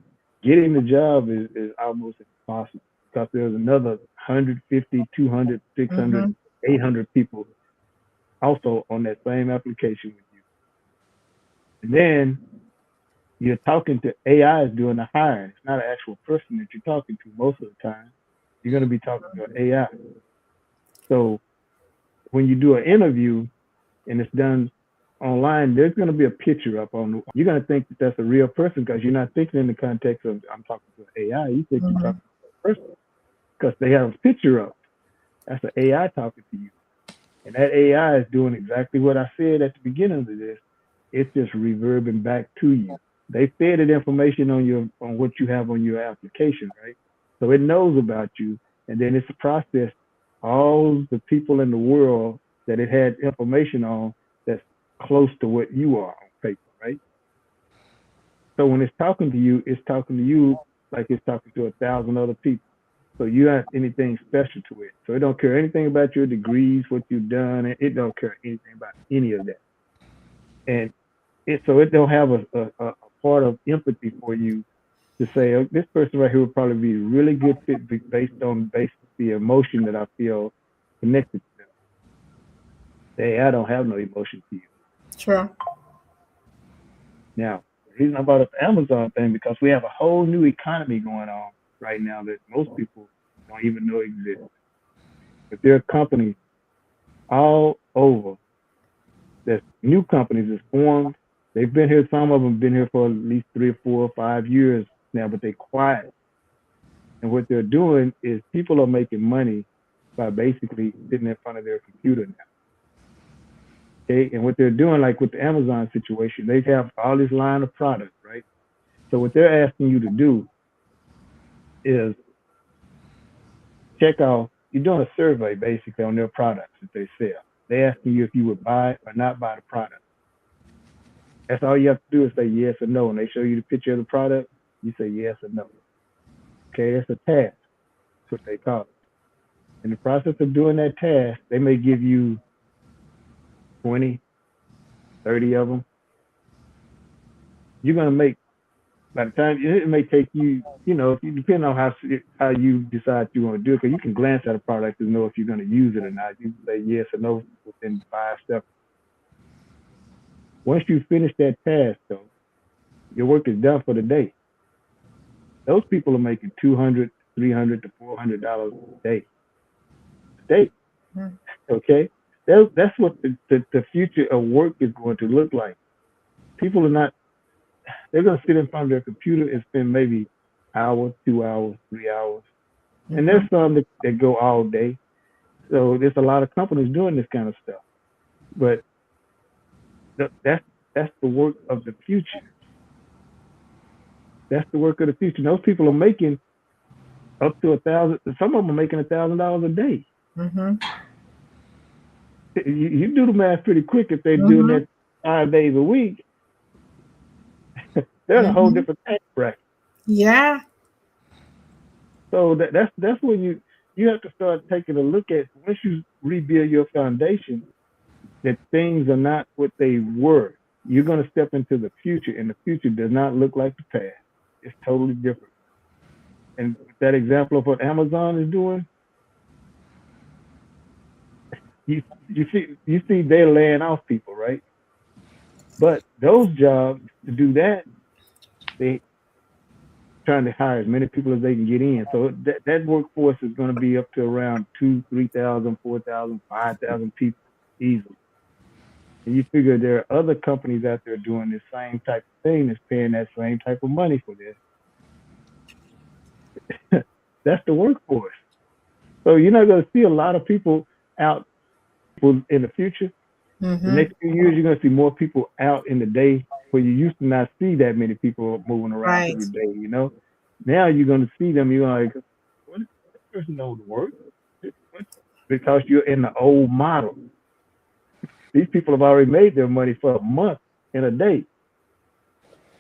getting the job is almost impossible because there's another 150, 200, 600, Mm-hmm. 800 people also on that same application with you. And then you're talking to AI is doing the hiring. It's not an actual person that you're talking to most of the time. You're going to be talking to AI. So when you do an interview and it's done online, there's going to be a picture up on. You're going to think that that's a real person because you're not thinking in the context of I'm talking to an AI. You think you're Mm-hmm. talking to a person because they have a picture up. That's an AI talking to you, and that AI is doing exactly what I said at the beginning of this. It's just reverbing back to you. They fed it information on what you have on your application, right? So it knows about you, and then it's processed all the people in the world that it had information on that's close to what you are on paper, right? So when it's talking to you like it's talking to 1,000 other people. So you aren't anything special to it. So it don't care anything about your degrees, what you've done. It don't care anything about any of that. And it don't have a part of empathy for you to say, oh, this person right here would probably be a really good fit based the emotion that I feel connected to them. Hey, I don't have no emotion to you. True. Now, The reason I brought up the Amazon thing because we have a whole new economy going on right now that most people don't even know exists. But there are companies all over. There's new companies that's formed. They've been here. Some of them been here for at least 3 or 4 or 5 years now, but they're quiet. And what they're doing is people are making money by basically sitting in front of their computer now. Okay, and what they're doing, like with the Amazon situation, they have all this line of products, right? So what they're asking you to do is check out. You're doing a survey basically on their products that they sell. They're asking you if you would buy or not buy the product. That's all you have to do is say yes or no. And they show you the picture of the product, you say yes or no. Okay, that's a task. That's what they call it. In the process of doing that task, they may give you 20, 30 of them. You're going to make, by the time, it may take you, depending on how you decide you want to do it, because you can glance at a product to know if you're going to use it or not. You can say yes or no within 5 steps. Once you finish that task, though, your work is done for the day. Those people are making $200, $300 to $400 a day. Okay, that's what the future of work is going to look like. People are not. They're going to sit in front of their computer and spend maybe hour, 2 hours, 3 hours, and there's some that go all day. So there's a lot of companies doing this kind of stuff. But that's the work of the future. That's the work of the future. Those people are making up to 1,000. Some of them are making $1,000 a day. You do the math pretty quick if they're doing that 5 days a week. They're in a whole different tax bracket. Yeah. So that's when you have to start taking a look at, once you rebuild your foundation, that things are not what they were. You're going to step into the future, and the future does not look like the past. It's totally different. And that example of what Amazon is doing, you see they're laying off people, right? But those jobs, to do that, they trying to hire as many people as they can get in. So that workforce is going to be up to around 2,000, 3,000, 4,000, 5,000 people easily. And you figure there are other companies out there doing the same type of thing that's paying that same type of money for this. That's the workforce. So you're not going to see a lot of people out in the future. The next few years, you're going to see more people out in the day where you used to not see that many people moving around through the day, Now you're going to see them. You're like, what? That person knows the work. Because you're in the old model. These people have already made their money for a month and a day.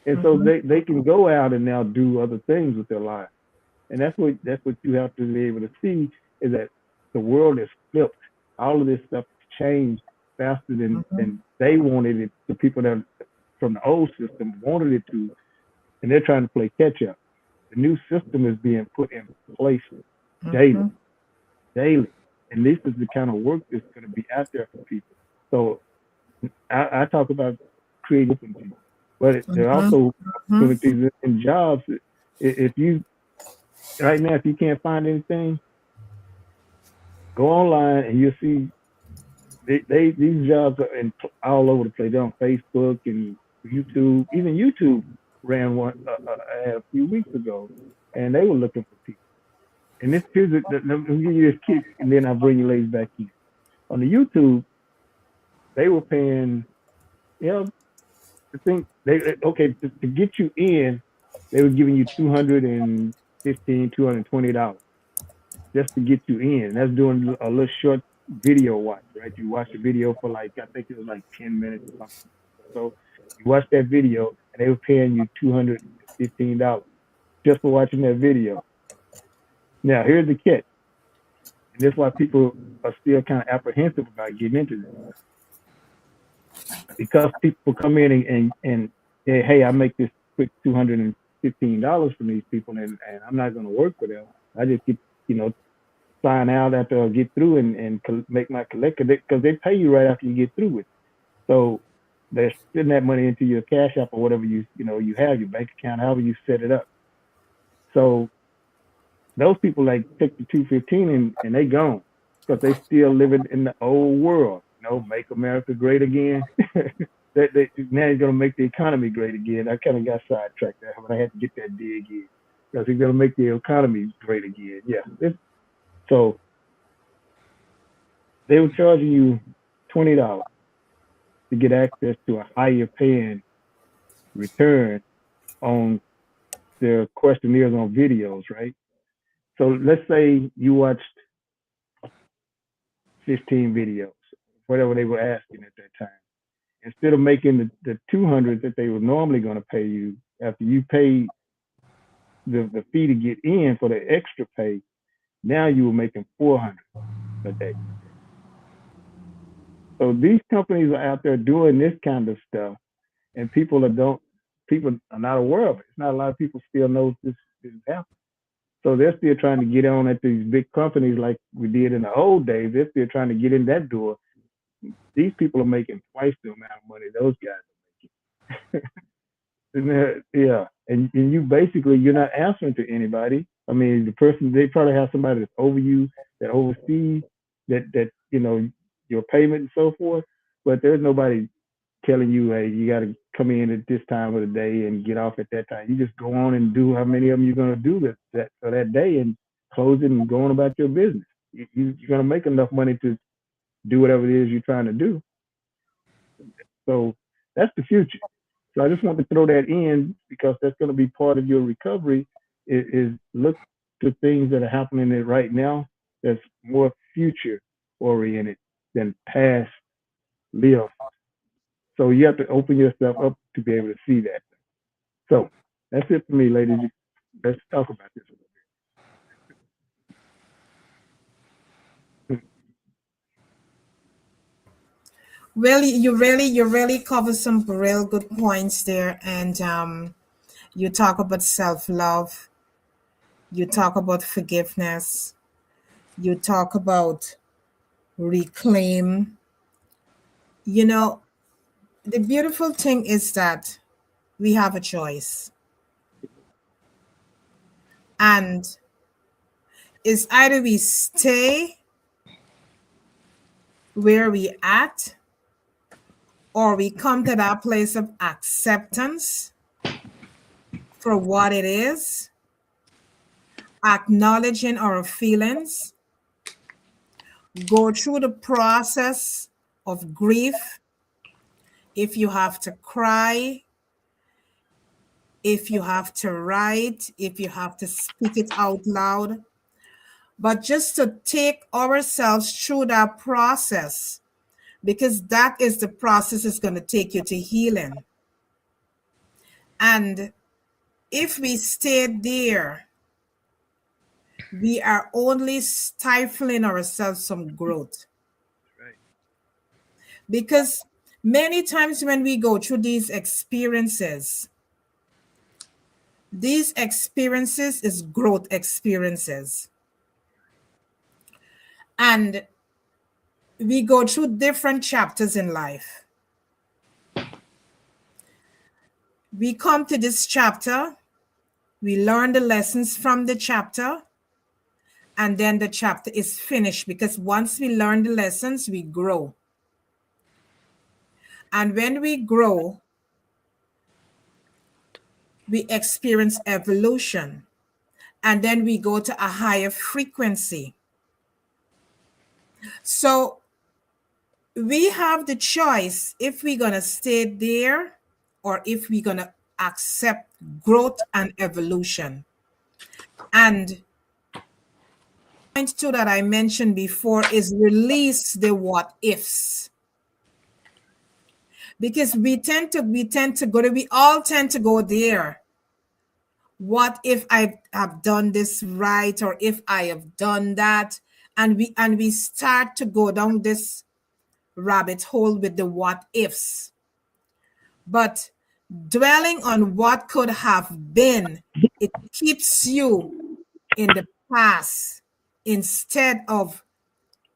And so they can go out and now do other things with their lives. And that's what you have to be able to see, is that the world is flipped. All of this stuff has changed faster than they wanted it. The people that from the old system wanted it to, and they're trying to play catch up. The new system is being put in place daily. And this is the kind of work that's going to be out there for people. So I talk about creative opportunities, but there are also opportunities in jobs. If you right now, if you can't find anything, go online and you'll see these jobs are all over the place. They're on Facebook and YouTube. Even YouTube ran one a few weeks ago, and they were looking for people. And here's let me give you this kick, and then I'll bring you ladies back in. On the YouTube, they were paying, I think to get you in, they were giving you $215, $220 just to get you in. That's doing a little short video watch, right? You watch the video for I think it was 10 minutes or something. So you watch that video, and they were paying you $215 just for watching that video. Now, here's the catch. And that's why people are still kind of apprehensive about getting into this. Because people come in and say, hey, I make this quick $215 from these people, and I'm not going to work for them. I just get, sign out after I get through and make my collect, because they pay you right after you get through with it. So they're sending that money into your cash app or whatever you have, your bank account, however you set it up. So those people like take the 215 and they gone because they still living in the old world. Make America great again. Now he's gonna make the economy great again. I kind of got sidetracked there, but I had to get that dig in because he's gonna make the economy great again. Yeah. So they were charging you $20 to get access to a higher paying return on their questionnaires on videos, right? So let's say you watched 15 videos, whatever they were asking at that time. Instead of making the 200 that they were normally going to pay you after you paid the fee to get in for the extra pay, now you were making 400 a day. So these companies are out there doing this kind of stuff, and people are not aware of it. It's not a lot of people still know this is happening. So they're still trying to get on at these big companies like we did in the old days. They're still trying to get in that door. These people are making twice the amount of money those guys are making. Yeah, and you basically, you're not answering to anybody. I mean, the person, they probably have somebody that's over you, that oversees that your payment and so forth. But there's nobody telling you, hey, you got to come in at this time of the day and get off at that time. You just go on and do how many of them you're going to do that for that day and close it and go on about your business. You're going to make enough money to do whatever it is you're trying to do. So that's the future. So I just want to throw that in because that's going to be part of your recovery is look to things that are happening right now that's more future oriented than past live. So you have to open yourself up to be able to see that. So that's it for me, ladies. Let's talk about this a little bit. Well, you really cover some real good points there, and you talk about self-love, you talk about forgiveness, you talk about reclaim. You know, the beautiful thing is that we have a choice, and it's either we stay where we at, or we come to that place of acceptance for what it is, acknowledging our feelings, go through the process of grief. If you have to cry, if you have to write, if you have to speak it out loud, but just to take ourselves through that process, because that is the process that's going to take you to healing. And if we stay there, we are only stifling ourselves from growth. Right. Because many times when we go through these experiences is growth experiences. And we go through different chapters in life. We come to this chapter, we learn the lessons from the chapter, and then the chapter is finished because once we learn the lessons, we grow. And when we grow, we experience evolution, and then we go to a higher frequency. So we have the choice if we're going to stay there or if we're going to accept growth and evolution. And point two that I mentioned before is release the what ifs. Because we all tend to go there. What if I have done this right, or if I have done that? And we start to go down this rabbit hole with the what ifs. But dwelling on what could have been, it keeps you in the past instead of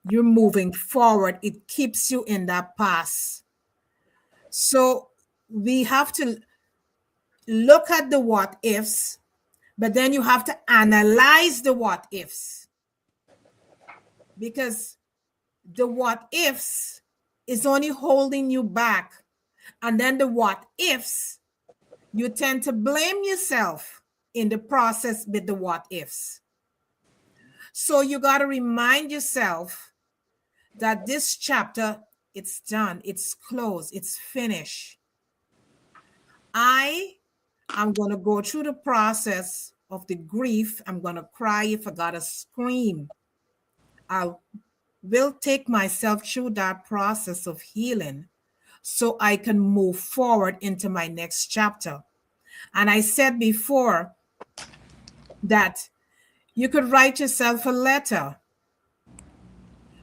you moving forward. It keeps you in that past. So we have to look at the what ifs, but then you have to analyze the what ifs, because the what ifs is only holding you back. And then the what ifs, you tend to blame yourself in the process with the what ifs. So you got to remind yourself that this chapter, it's done, it's closed, it's finished. I am going to go through the process of the grief. I'm going to cry if I got to scream. I will take myself through that process of healing so I can move forward into my next chapter. And I said before that you could write yourself a letter.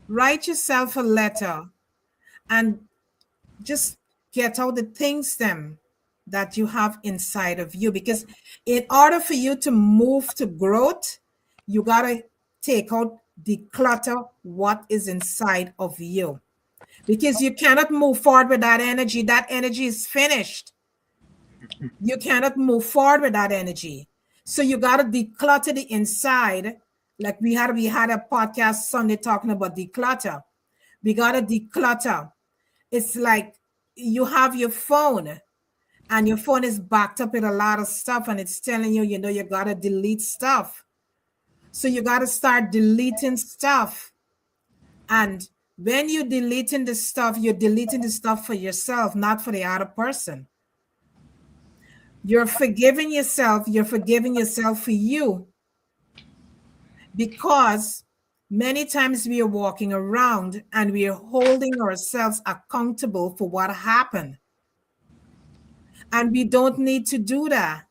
Write yourself a letter and just get out the things them that you have inside of you, because in order for you to move to growth, you got to take out, declutter what is inside of you, because you cannot move forward with that energy. That energy is finished. You cannot move forward with that energy. So you got to declutter the inside. Like we had a podcast Sunday talking about declutter. We got to declutter. It's like you have your phone and your phone is backed up with a lot of stuff, and it's telling you, you got to delete stuff. So you got to start deleting stuff. And when you're deleting the stuff, you're deleting the stuff for yourself, not for the other person. You're forgiving yourself. You're forgiving yourself for you, because many times we are walking around and we are holding ourselves accountable for what happened. And we don't need to do that.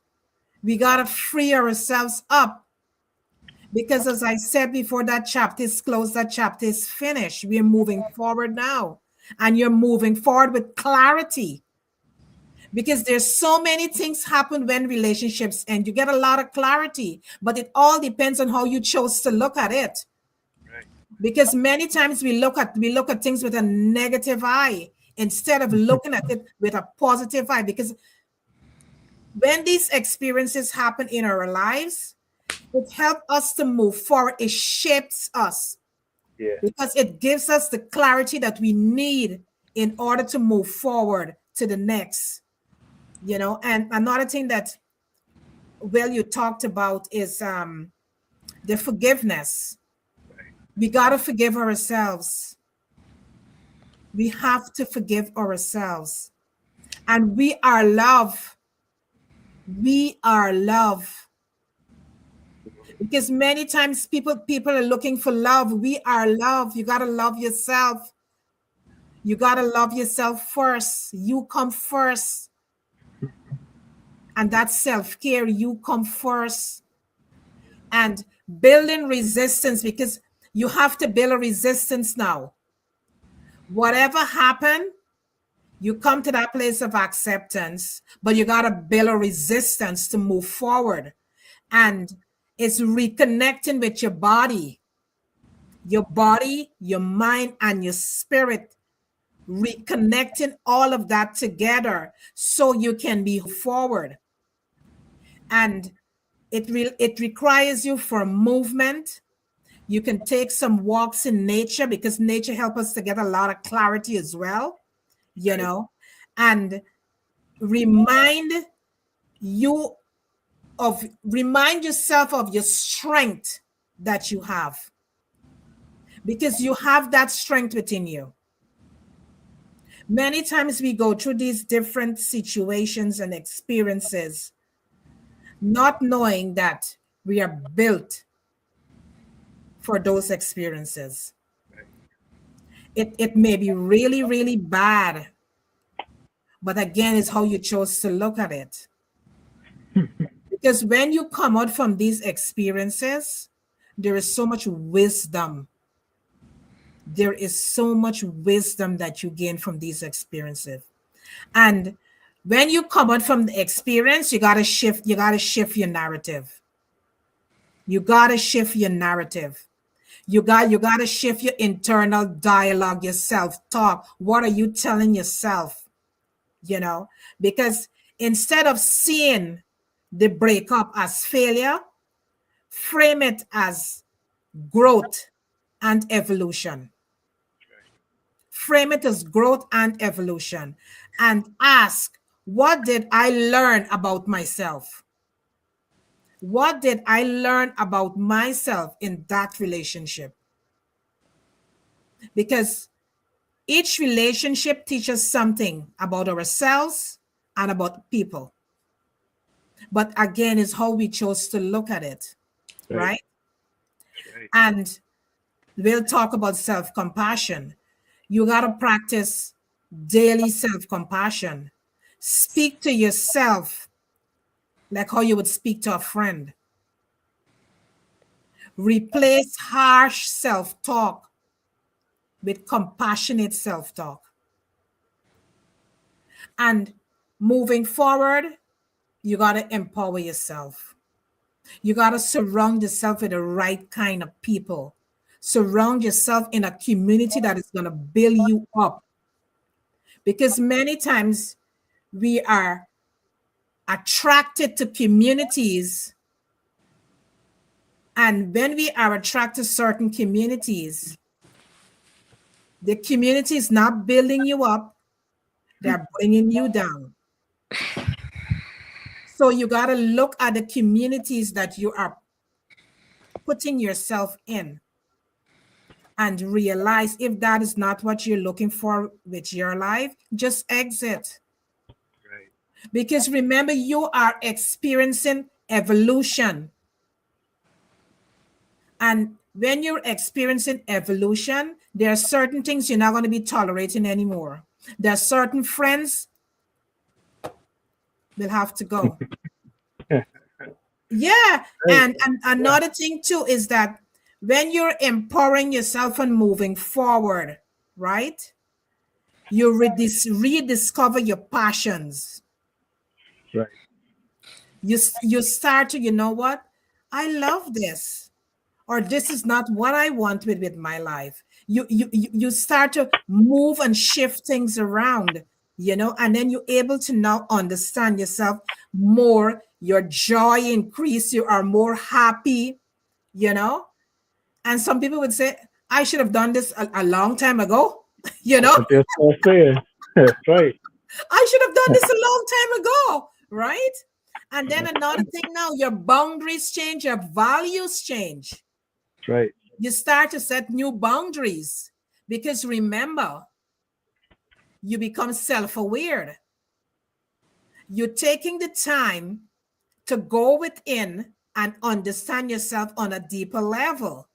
We got to free ourselves up, because as I said before, that chapter is closed, that chapter is finished. We're moving forward now, and you're moving forward with clarity, because there's so many things happen when relationships end. You get a lot of clarity, but it all depends on how you chose to look at it. Right. Because many times we look at things with a negative eye instead of looking at it with a positive eye. Because when these experiences happen in our lives, it helps us to move forward. It shapes us. Yeah. Because it gives us the clarity that we need in order to move forward to the next. And another thing that, well, you talked about is the forgiveness. We got to forgive ourselves. We have to forgive ourselves. And we are love. We are love. Because many times people are looking for love. We are love. You got to love yourself. You got to love yourself first. You come first. And that's self-care. You come first. And building resistance, because you have to build a resistance now. Whatever happened, you come to that place of acceptance, but you got to build a resistance to move forward. And it's reconnecting with your body, your mind, and your spirit, reconnecting all of that together so you can be forward. And it requires you for movement. You can take some walks in nature, because nature helps us to get a lot of clarity as well, and remind yourself of your strength that you have, because you have that strength within you. Many times we go through these different situations and experiences, not knowing that we are built for those experiences. It may be really, really bad, but again, it's how you chose to look at it. Because when you come out from these experiences, there is so much wisdom. There is so much wisdom that you gain from these experiences. And when you come out from the experience, you got to shift your narrative. You got to shift your narrative. You got to shift your internal dialogue, your self-talk. What are you telling yourself? you know, because instead of seeing the breakup as failure, frame it as growth and evolution. Frame it as growth and evolution, and ask, what did I learn about myself? What did I learn about myself in that relationship? Because each relationship teaches something about ourselves and about people. But again, it's how we chose to look at it, right? Right. And we'll talk about self-compassion. You got to practice daily self-compassion. Speak to yourself like how you would speak to a friend. Replace harsh self-talk with compassionate self-talk. And moving forward, you got to empower yourself. You got to surround yourself with the right kind of people. Surround yourself in a community that is going to build you up. Because many times we are attracted to communities. And when we are attracted to certain communities, the community is not building you up, they're bringing you down. So you got to look at the communities that you are putting yourself in and realize if that is not what you're looking for with your life, just exit. Right. Because remember, you are experiencing evolution. And when you're experiencing evolution, there are certain things you're not going to be tolerating anymore. There are certain friends will have to go. Yeah. And another thing too is that when you're empowering yourself and moving forward, right? You rediscover your passions. Right. You start to, you know what? I love this. Or this is not what I want with my life. You start to move and shift things around, you know, and then you're able to now understand yourself more. Your joy increase. You are more happy, you know. And some people would say, I should have done this a long time ago, you know. But they're still saying, that's right. I should have done this a long time ago, right? And then another thing now, your boundaries change, your values change. Right. You start to set new boundaries because remember, you become self-aware. You're taking the time to go within and understand yourself on a deeper level.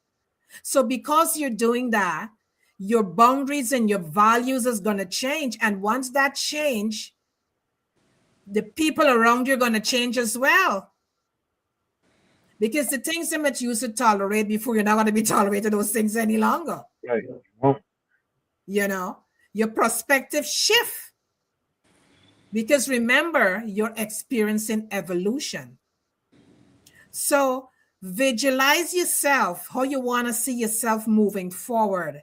So because you're doing that, your boundaries and your values is going to change. And once that change, the people around you are going to change as well. Because the things that you used to tolerate before, you're not going to be tolerating those things any longer. Right. Well, You know, your perspective shift. Because remember, you're experiencing evolution. So visualize yourself, how you want to see yourself moving forward.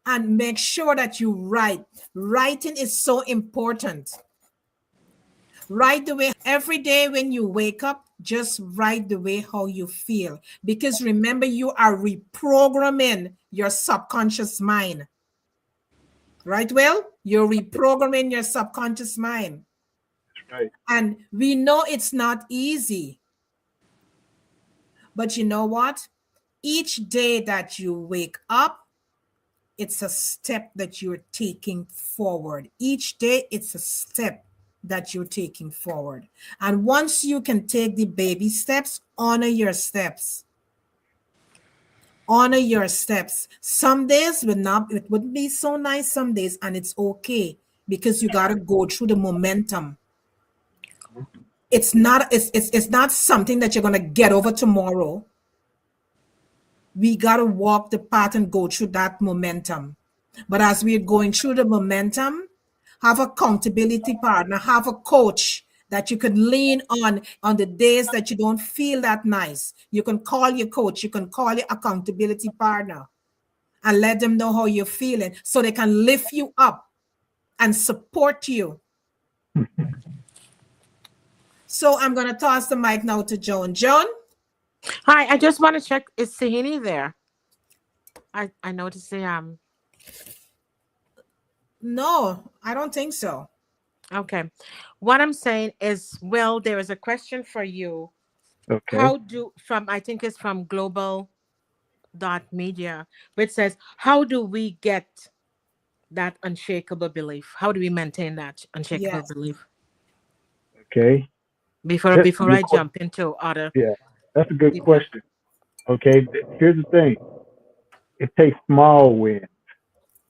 And make sure that you write. Writing is so important. Write the way every day when you wake up, just write the way how you feel. Because remember, you are reprogramming your subconscious mind. Right, Will? You're reprogramming your subconscious mind. that's right. And we know it's not easy. But you know what? Each day that you wake up, it's a step that you're taking forward. Each day, it's a step that you're taking forward. And once you can take the baby steps, honor your steps. Honor your steps. Some days it wouldn't be so nice some days, and it's okay because you got to go through the momentum. It's not something that you're going to get over tomorrow. We got to walk the path and go through that momentum. But as we're going through the momentum, have accountability partner, have a coach that you can lean on the days that you don't feel that nice. You can call your coach, you can call your accountability partner and let them know how you're feeling so they can lift you up and support you So I'm going to toss the mic now to Joan. Joan? Hi, I just want to check. Is Sohini there? I noticed the No, I don't think so. Okay. What I'm saying is, well, there is a question for you. Okay. How do from I think it's from global dot media, which says, how do we get that unshakable belief? How do we maintain that unshakable Yes. belief? Okay. Before That's a before good I question. jump into other Yeah, that's a good people. question. Okay. Here's the thing. It takes small wins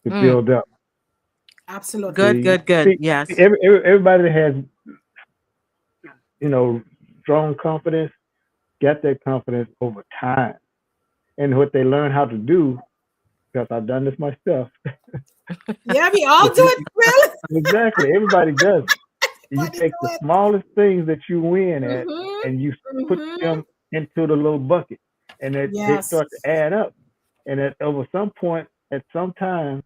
to Mm, build up. Absolutely. good, See, good, good. see, Yes. everybody that has, you know, strong confidence, get that confidence over time. And what they learn how to do, because I've done this myself, Yeah, we all do it, Will. exactly, everybody does it. You Everybody take do the it. smallest things that you win at Mm-hmm. and you put Mm-hmm. them into the little bucket, and they Yes. start to add up. And at over some point, at some time,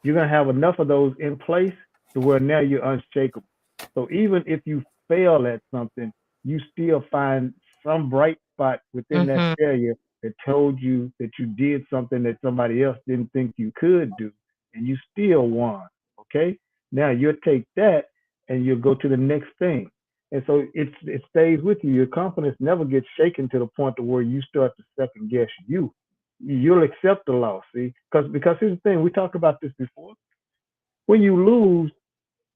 you're gonna have enough of those in place to where now you're unshakable. So even if you fail at something, you still find some bright spot within that Mm-hmm. failure that told you that you did something that somebody else didn't think you could do, and you still won. Okay, now you'll take that and you'll go to the next thing. And so it stays with you. Your confidence never gets shaken to the point to where you start to second guess you. You'll accept the loss. See, because here's the thing. We talked about this before. When you lose,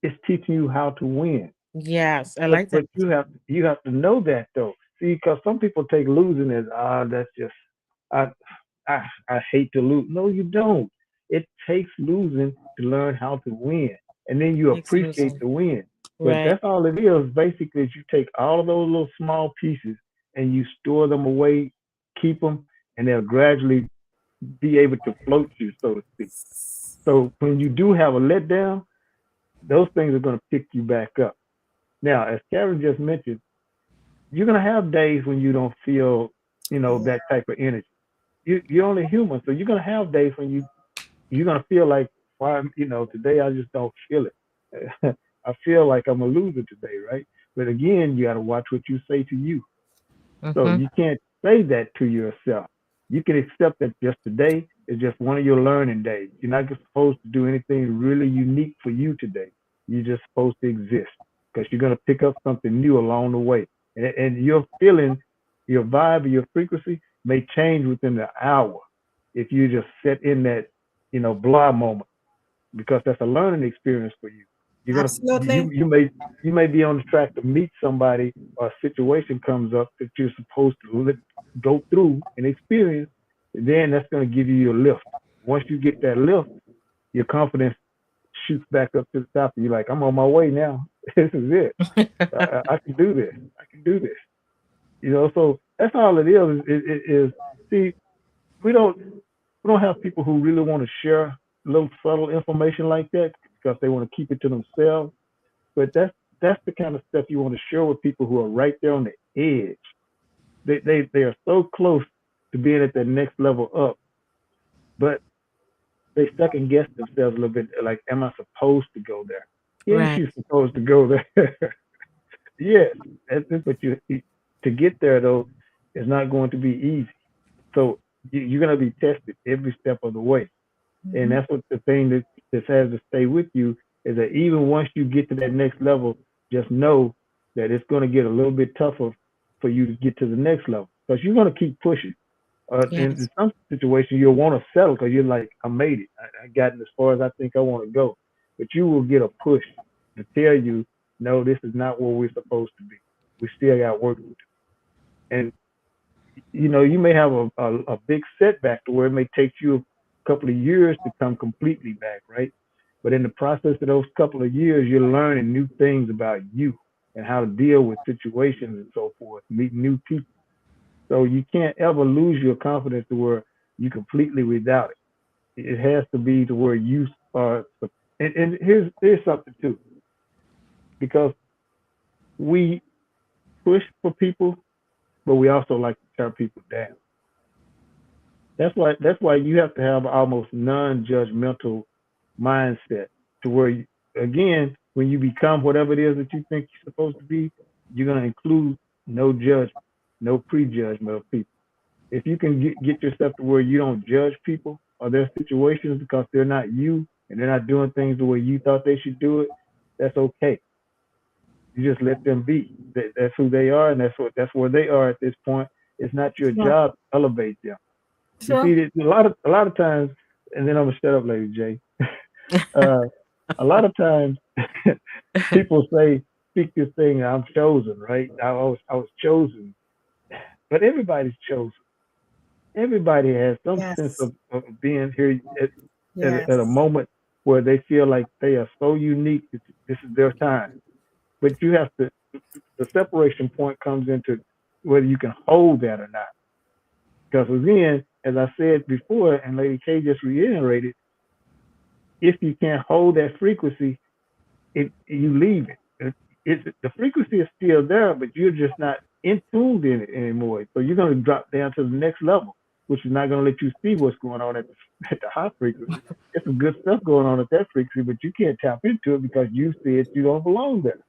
it's teaching you how to win. Yes, I But like that. but you have to know that though. See, because some people take losing as that's just I I hate to lose. No, you don't. It takes losing to learn how to win, and then you Makes appreciate losing. the win. But Right. that's all it is. Basically, is you take all of those little small pieces and you store them away, keep them, and they'll gradually be able to float you, so to speak. So when you do have a letdown, those things are going to pick you back up. Now, as Karen just mentioned, you're going to have days when you don't feel, Yeah. that type of energy. You're only human, so you're going to have days when you're going to feel like, why, today I just don't feel it. I feel like I'm a loser today, right? But again, you got to watch what you say to you. So Mm-hmm. you can't say that to yourself. You can accept that just today is just one of your learning days. You're not supposed to do anything really unique for you today. You're just supposed to exist because you're going to pick up something new along the way. And your feeling, your vibe, your frequency may change within the hour if you just sit in that, blah moment because that's a learning experience for you. You're gonna Absolutely. you may be on the track to meet somebody or a situation comes up that you're supposed to go through and experience. And then that's gonna give you your lift. Once you get that lift, your confidence shoots back up to the top, and you're like, I'm on my way now. This is it. I can do this. I can do this. So that's all it is. It is see, we don't we don't have people who really want to share little subtle information like that because they want to keep it to themselves. But that's the kind of stuff you want to share with people who are right there on the edge. They are so close to being at that next level up, but they second guess themselves a little bit. Like, am I supposed to go there? Yes, Right. you're supposed to go there. Yes, that's it. But to get there though is not going to be easy. So you're going to be tested every step of the way. And Mm-hmm. that's what the thing that has to stay with you is that even once you get to that next level, just know that it's going to get a little bit tougher for you to get to the next level because you're going to keep pushing. In Yes. some situations, you'll want to settle because you're like, I made it. I gotten as far as I think I want to go. But you will get a push to tell you, no, this is not where we're supposed to be. We still got work to do. And you may have a big setback to where it may take you a couple of years to come completely back, right? But in the process of those couple of years, you're learning new things about you and how to deal with situations and so forth, meet new people. So you can't ever lose your confidence to where you completely without it. It has to be to where you are. And here's something too, because we push for people, but we also like to tear people down. That's why you have to have almost non-judgmental mindset to where again when you become whatever it is that you think you're supposed to be, you're going to include no judgment, no prejudgment of people. If you can get yourself to where you don't judge people or their situations because they're not you and they're not doing things the way you thought they should do it, that's okay. You just let them be. That's who they are, and that's where they are at this point. It's not your Sure. job to elevate them. You Sure. see, a lot of times, and then I'm gonna shut up, Lady J. uh, a lot of times, people speak this thing, I'm chosen, right? I was chosen, but everybody's chosen. Everybody has some sense Yes. of being here at a Yes. moment where they feel like they are so unique that this is their time. But you have to, the separation point comes into whether you can hold that or not. Because again, as I said before, and Lady K just reiterated, if you can't hold that frequency, you leave it. The frequency is still there, but you're just not in tuned in it anymore. So you're going to drop down to the next level, which is not going to let you see what's going on at the high frequency. There's some good stuff going on at that frequency, but you can't tap into it because you said you don't belong there.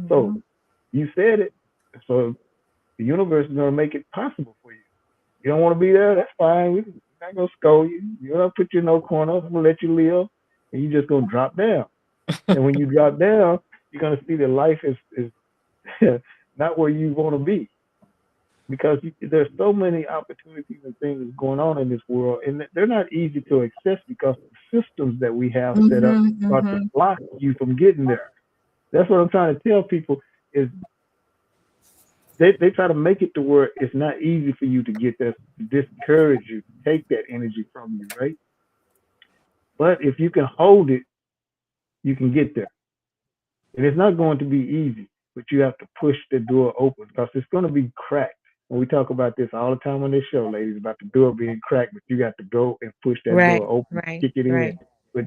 So Mhm. you said it. So the universe is going to make it possible for you. You don't want to be there, that's fine. We're not going to scold you. You're going to put you in no corner. I'm going to let you live, and you're just going to drop down. And when you drop down, you're going to see that life is not where you want to be because there's so many opportunities and things going on in this world, and they're not easy to access because the systems that we have set up Mhm. are to Mhm. block you from getting there. That's what I'm trying to tell people is they try to make it to where it's not easy for you to get there, to discourage you, to take that energy from you, right? But if you can hold it, you can get there. And it's not going to be easy, but you have to push the door open because it's going to be cracked. And we talk about this all the time on this show, ladies, about the door being cracked, but you got to go and push that Right, door open, right, kick it in. right. But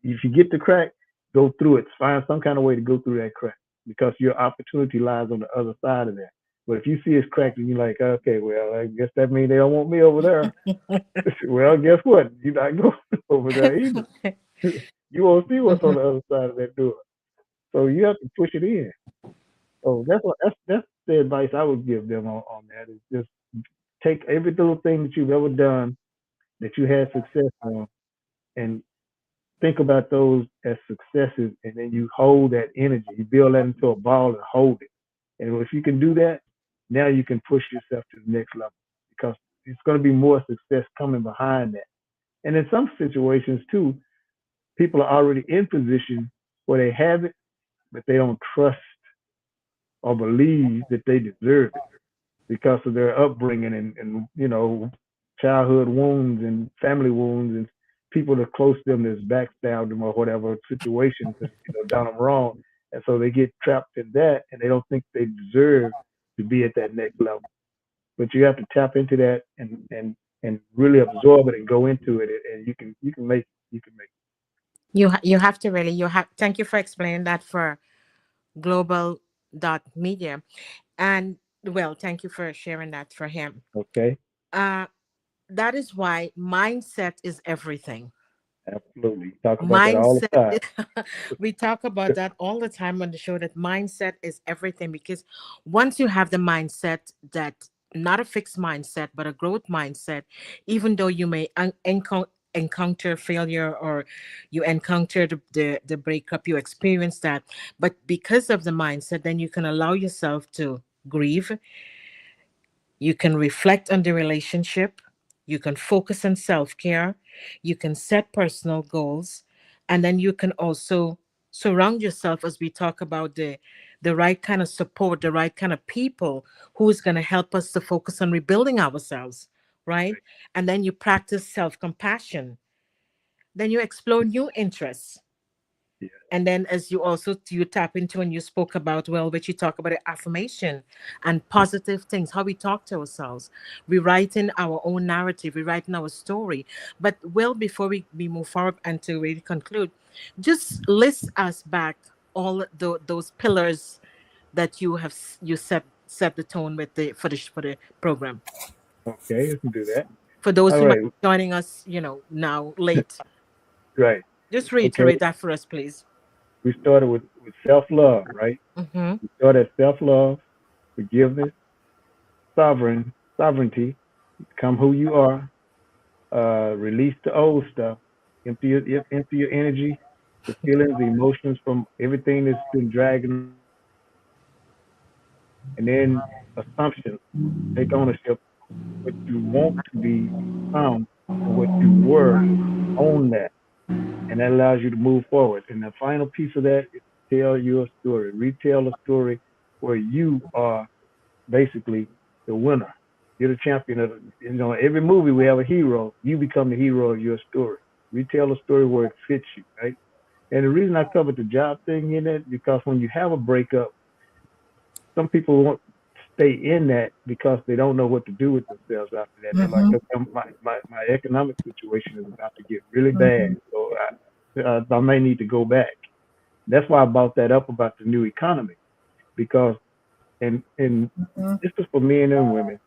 if you get the crack, go through it. Find some kind of way to go through that crack because your opportunity lies on the other side of that. But if you see it's cracked and you're like, okay, well, I guess that means they don't want me over there. Well, guess what? You're not going over there either. You won't see what's on the other side of that door. So you have to push it in. So that's the advice I would give them on that is just take every little thing that you've ever done that you had success on and think about those as successes and then you hold that energy. You build that into a ball and hold it. And if you can do that, now you can push yourself to the next level because it's going to be more success coming behind that. And in some situations too, people are already in position where they have it, but they don't trust or believe that they deserve it because of their upbringing and childhood wounds and family wounds and people that are close to them that's backstabbed them or whatever situations and done them wrong, and so they get trapped in that and they don't think they deserve to be at that next level. But you have to tap into that and really absorb it and go into it, and you can make You have to really you have thank you for explaining that for global dot media. And well, thank you for sharing that for him. it. Okay, Uh that is why mindset is everything. absolutely. Talk about that all the Mindset time. we talk about that all the time on the show, that mindset is everything, because once you have the mindset that, not a fixed mindset but a growth mindset, even though you may encounter failure, or you encounter the breakup, you experience that, but because of the mindset, then you can allow yourself to grieve. You can reflect on the relationship. You can focus on self care. You can set personal goals. And then you can also surround yourself, as we talk about the right kind of support, the right kind of people who is going to help us to focus on rebuilding ourselves, right? And then you practice self compassion. Then you explore new interests. Yeah, And then, as you also you tap into, and you spoke about, well, which you talk about, affirmation and positive things, how we talk to ourselves, rewriting our own narrative, rewriting our story. But well, before we move forward and to really conclude, just list us back all those pillars that you have you set the tone with the for the program, okay, you can do that. for those All who might right, be joining us, now late. right. Just Okay, reiterate that for us, please. We started with self-love, right? Mm-hmm. We started at self-love, forgiveness, sovereignty, become who you are, release the old stuff, empty your energy, the feelings, the emotions from everything that's been dragging on you, and then assumption, take ownership, what you want to be become and what you were, own that, and that allows you to move forward. And the final piece of that is tell your story, retell a story where you are basically the winner. You're the champion of every movie we have a hero. You become the hero of your story. Retell a story where it fits you, right? And the reason I covered the job thing in it because when you have a breakup, some people won't stay in that because they don't know what to do with themselves after that. They're like, Mm-hmm. okay, my economic situation is about to get really bad, Mm-hmm. so I may need to go back. That's why I brought that up about the new economy because and this is for men and women.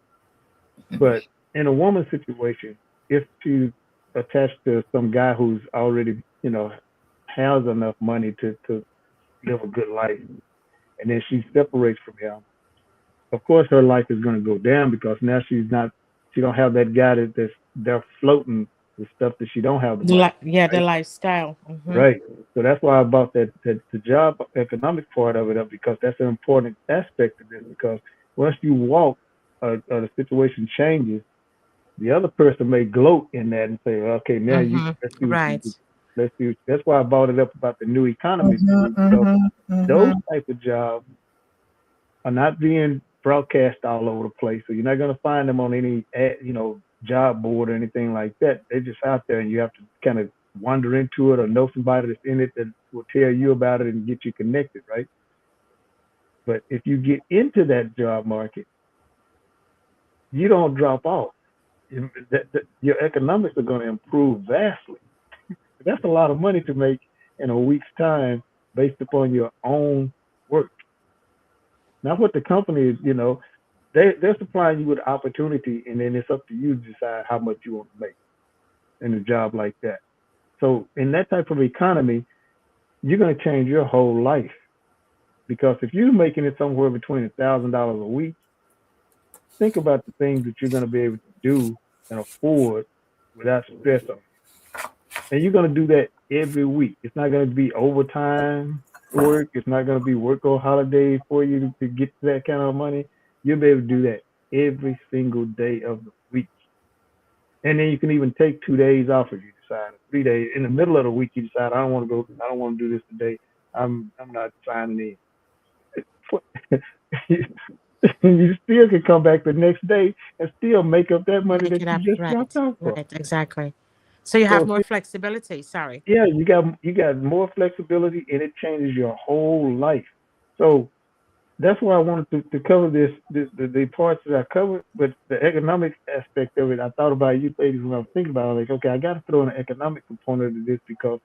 But in a woman's situation, if she's attached to some guy who's already, has enough money to live a good life, and then she separates from him, of course her life is going to go down because now she don't have that guy that's they're floating the stuff that she don't have the money, Yeah, the right? lifestyle. Mm-hmm. Right. So that's why I brought that the job economic part of it up because that's an important aspect of this because once you walk, the situation changes the other person may gloat in that and say, well, okay, now Mm-hmm. let's see what you do. Right. Let's see. That's why I brought it up about the new economy Mm-hmm. thing because Mm-hmm. those Mm-hmm. type of jobs are not being broadcast all over the place. So you're not going to find them on any, job board or anything like that. They're just out there, and you have to kind of wander into it or know somebody that's in it that will tell you about it and get you connected, right? But if you get into that job market, you don't drop off. Your economics are going to improve vastly. That's a lot of money to make in a week's time based upon your own work. Not what the company is, they're supplying you with opportunity and then it's up to you to decide how much you want to make in a job like that. So in that type of economy, you're going to change your whole life because if you're making it somewhere between $1,000 a week, think about the things that you're going to be able to do and afford without stress on. And you're going to do that every week. It's not going to be overtime work. It's not going to be work or holiday for you to get that kind of money. You'll be able to do that every single day of the week. And then you can even take 2 days off if you decide, 3 days. In the middle of the week, you decide, I don't want to go, I don't want to do this today. I'm not signing in. You still can come back the next day and still make up that money Make that it you up. just dropped Right. off from. Right. Exactly. So you have So more flexibility. Sorry. yeah, you got more flexibility and it changes your whole life. So that's why I wanted to cover the parts that I covered, but the economic aspect of it, I thought about you ladies when I was thinking about it. Like, okay, I got to throw in an economic component to this because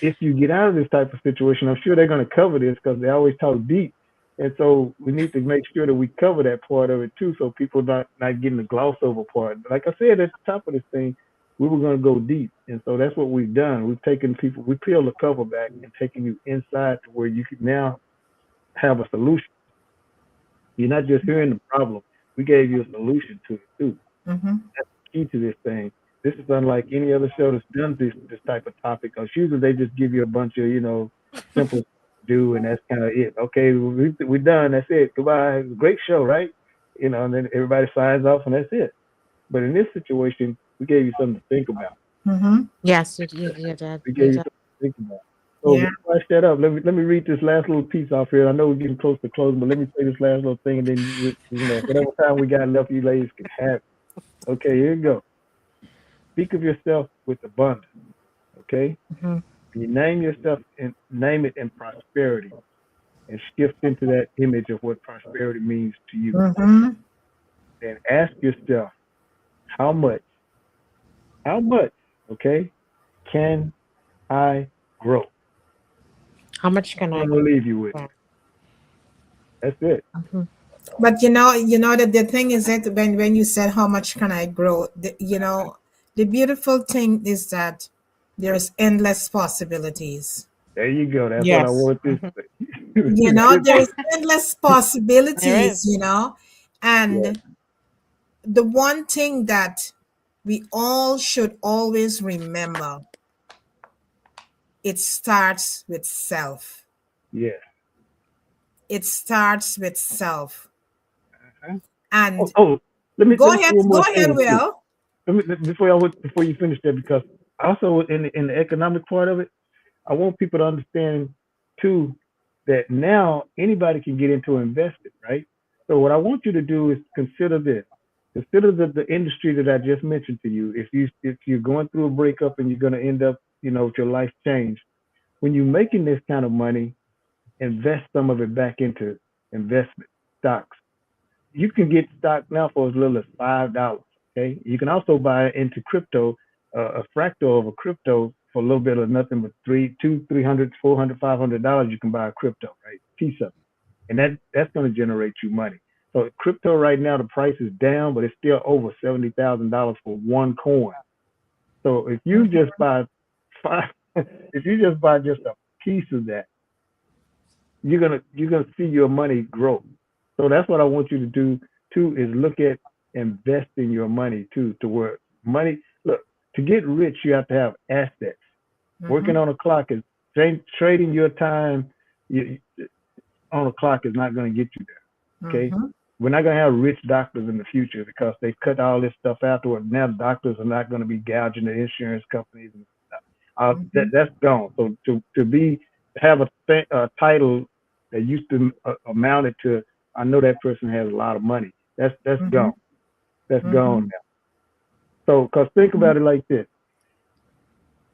if you get out of this type of situation, I'm sure they're going to cover this because they always talk deep. And so we need to make sure that we cover that part of it too, so people not getting the gloss over part. But like I said at the top of this thing, we were going to go deep, and so that's what we've done. We've taken people, we peeled the cover back and taken you inside to where you can now have a solution. You're not just hearing the problem. We gave you a solution to it too. Mm-hmm. That's the key to this thing. This is unlike any other show that's done this type of topic. Because usually they just give you a bunch of simple to do, and that's kind of it. Okay, we're done. That's it. Goodbye. It was a great show, right? And then everybody signs off, and that's it. But in this situation, we gave you something to think about. Mm-hmm. Yes, you did. We You gave you did. something to think about. So Yeah. before I shut up, let me read this last little piece off here. I know we're getting close to closing, but let me say this last little thing, and then whatever time we got left, you ladies can have it. Okay, here you go. Speak of yourself with abundance. Okay, Mm-hmm. you name yourself and name it in prosperity, and shift into that image of what prosperity means to you. Mm-hmm. Then ask yourself, how much, how much, okay, can I grow? How much can I'm I gonna go? leave you with. That's it. Mm-hmm. But that the thing is that when you said how much can I grow, the beautiful thing is that there's endless possibilities. There you go. That's what I Yes. want this. There's endless There possibilities, is. Yeah. and the one thing that we all should always remember, it starts with self. Yeah. It starts with self. Uh-huh. Oh, And oh, let go me say ahead, one go more ahead, thing too. Will. Before you finish that, because also in the economic part of it, I want people to understand too that now anybody can get into investing, right? So what I want you to do is consider this. Consider the industry that I just mentioned to you. If you're going through a breakup and you're going to end up, with your life change, when you're making this kind of money, invest some of it back into investment stocks. You can get stock now for as little as $5. Okay, you can also buy into crypto, a fractal of a crypto for a little bit of nothing but $300, $400, $500. You can buy a crypto, right? Piece of it, and that's going to generate you money. So crypto right now, the price is down, but it's still over $70,000 for one coin. So if you just buy five, if you just buy just a piece of that, you're gonna see your money grow. So that's what I want you to do too, is look at investing your money too, to where money, look, to get rich you have to have assets. Mm-hmm, Working on a clock is trading your time you, on a clock is not going to get you there. Okay, mm-hmm, we're not going to have rich doctors in the future because they cut all this stuff afterward. Now doctors are not going to be gouging the insurance companies and stuff. mm-hmm, That's gone. So to have a title that used to amounted to, I know that person has a lot of money. That's mm-hmm, gone. That's mm-hmm, gone now. So, because think mm-hmm, about it like this: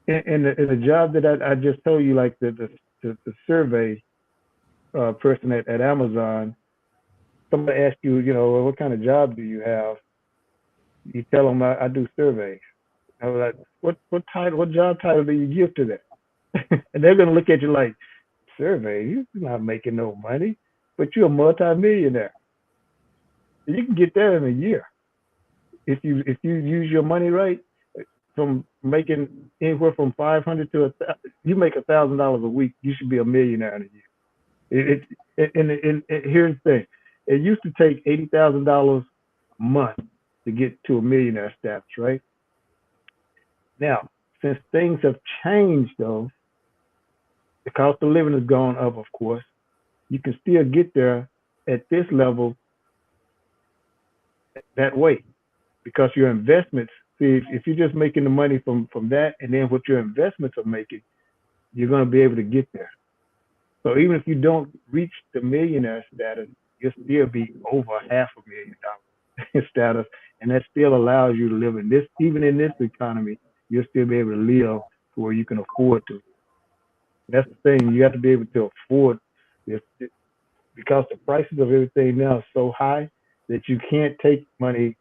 in the job that I just told you, like the survey person at Amazon, somebody asks you, well, what kind of job do you have? You tell them I do surveys. I was like, what job title do you give to that? And they're gonna look at you like, survey, you're not making no money, but you're a multimillionaire. You can get that in a year if you use your money right. From making anywhere from 500 to you make $1,000 a week, you should be a millionaire in a year. And here's the thing: it used to take $80,000 a month to get to a millionaire status, right? Now, since things have changed, though, the cost of living has gone up, of course. You can still get there at this level that way because your investments. See, if you're just making the money from that, and then what your investments are making, you're going to be able to get there. So even if you don't reach the millionaire status, you'll still be over $500,000 status, and that still allows you to live in this. Even in this economy, you'll still be able to live to where you can afford to. That's the thing. You have to be able to afford this because the prices of everything now is so high that you can't take money.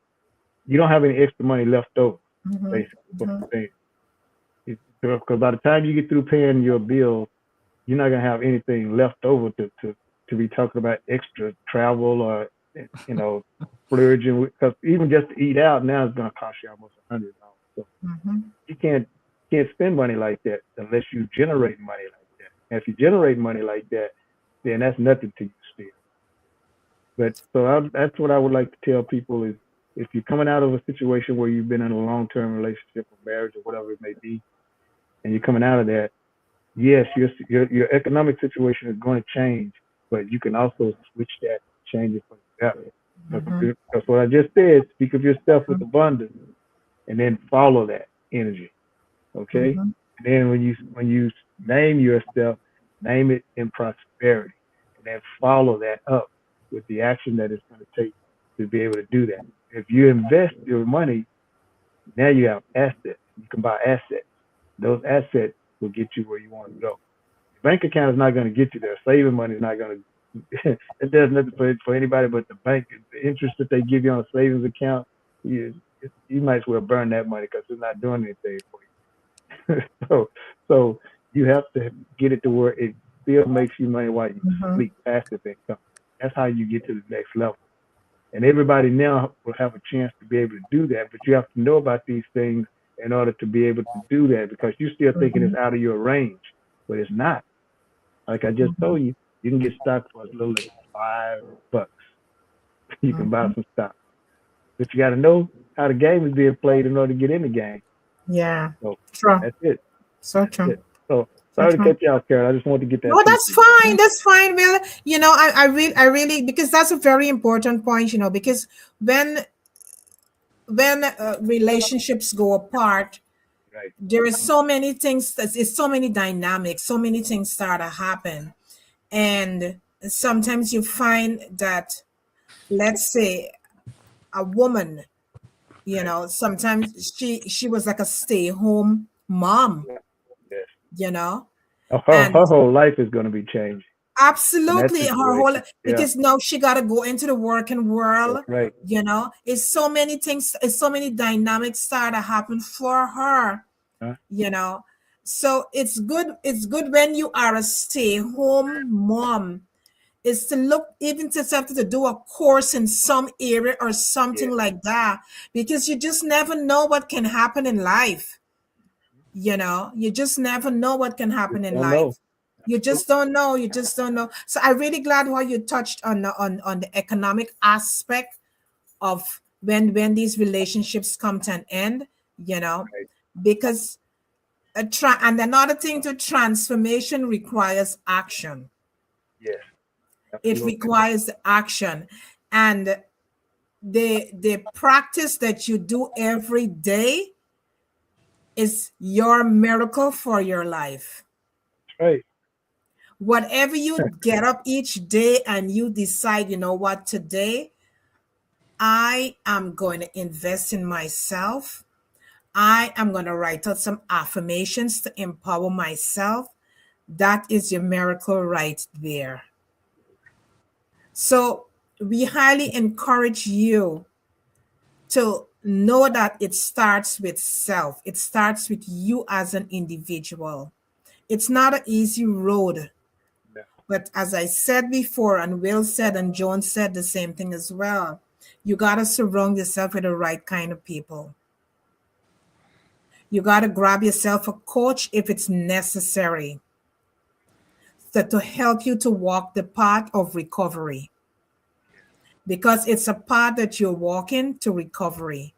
You don't have any extra money left over. mm-hmm, Basically, what I'm saying. Because by the time you get through paying your bills, you're not gonna have anything left over to be talking about extra travel or you know splurging. Because even just to eat out now is gonna cost you almost $100. So mm-hmm, you can't spend money like that unless you generate money like that. And if you generate money like that, then that's nothing to you still. But that's what I would like to tell people is if you're coming out of a situation where you've been in a long-term relationship or marriage or whatever it may be, and you're coming out of that, yes, your economic situation is going to change, but you can also switch that, change it for the better. mm-hmm, That's what I just said. Speak of yourself with abundance, and then follow that energy. Okay. mm-hmm, And then when you name yourself, name it in prosperity, and then follow that up with the action that it's going to take to be able to do that. If you invest your money, now you have assets. You can buy assets. Those assets will get you where you want to go. Bank account is not going to get you there. Saving money is not going to. It does nothing for anybody but the bank. The interest that they give you on a savings account, you might as well burn that money because it's not doing anything for you. so you have to get it to where it still makes you money while you mm-hmm, sleep. Passive income. That's how you get to the next level. And everybody now will have a chance to be able to do that, but you have to know about these things in order to be able to do that because you're still thinking mm-hmm, it's out of your range, but it's not. Like I just told you can get stock for as little as $5. You can buy Mhm. some stock, but you got to know how the game is being played in order to get in the game. Yeah. So True. that's it. So That's true. it. So So sorry to true. cut you off, Carol. I just wanted to get No, that piece that's in. fine. That's fine. Well, I really, because that's a very important point, because when relationships go apart, Right. there is so many things, it's so many dynamics, so many things start to happen. And sometimes you find that, let's say, a woman, Right. sometimes she was like a stay-home mom, Yeah. Yes. you know, Her and whole life is going to be changed in that absolutely her whole, situation. Yeah. because now she got to go into the working That's world, right. it's so many things, it's so many dynamics start to happen for her, Huh? you know so it's good when you are a stay-home mom, is to look, even to have to do a course in some area or something Yeah. like that, because you just never know what can happen in life. You just never know what can Just happen in don't know. life. You just don't know. You just don't know. So I'm really glad how you touched on the economic aspect of when these relationships come to an end. You know, Right. because and another thing, to transformation requires action. Yes. It Absolutely. requires action, and the practice that you do every day is your miracle for your life. Right. Whatever you get up each day and you decide, what, today I am going to invest in myself. I am going to write out some affirmations to empower myself. That is your miracle right there. So we highly encourage you to know that it starts with self. It starts with you as an individual. It's not an easy road. No. But as I said before, and Will said, and Joan said the same thing as well, you got to surround yourself with the right kind of people. You got to grab yourself a coach if it's necessary, to help you to walk the path of recovery, because it's a path that you're walking to recovery,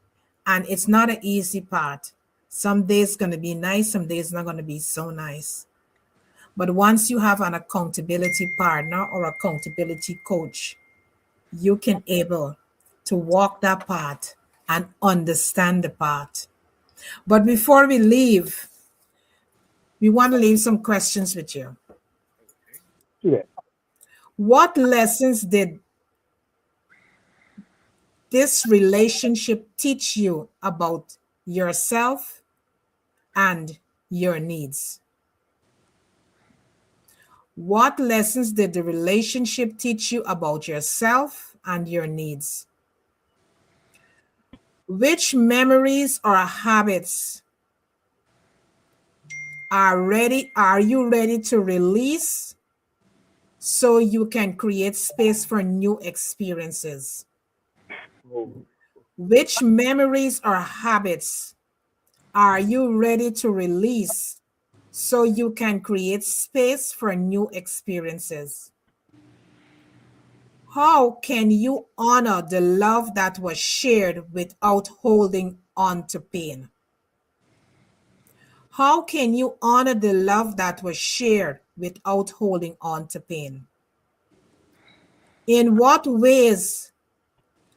and it's not an easy path. Some days going to be nice, some days not going to be so nice. But once you have an accountability partner or accountability coach, you can able to walk that path and understand the path. But before we leave, we want to leave some questions with you. Do that. What lessons did this relationship teach you about yourself and your needs? What lessons did the relationship teach you about yourself and your needs? Which memories or habits are you ready to release so you can create space for new experiences? Oh, Which memories or habits are you ready to release so you can create space for new experiences? How can you honor the love that was shared without holding on to pain? How can you honor the love that was shared without holding on to pain? In what ways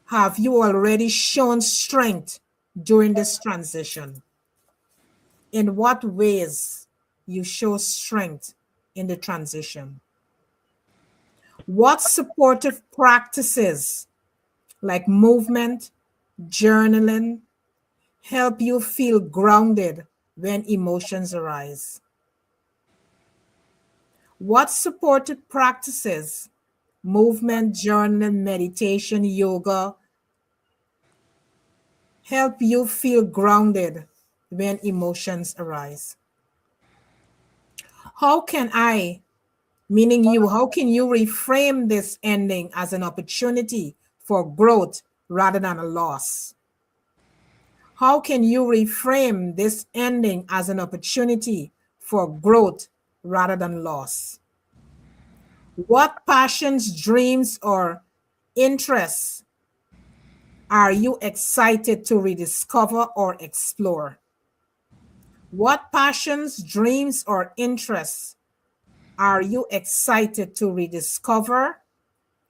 have you already shown strength during this transition? In what ways you show strength in the transition? What supportive practices like movement, journaling help you feel grounded when emotions arise? What supportive practices, movement, journaling, meditation, yoga, help you feel grounded when emotions arise? How can I, meaning you, how can you reframe this ending as an opportunity for growth rather than a loss? How can you reframe this ending as an opportunity for growth rather than loss? What passions, dreams, or interests are you excited to rediscover or explore? What passions, dreams, or interests are you excited to rediscover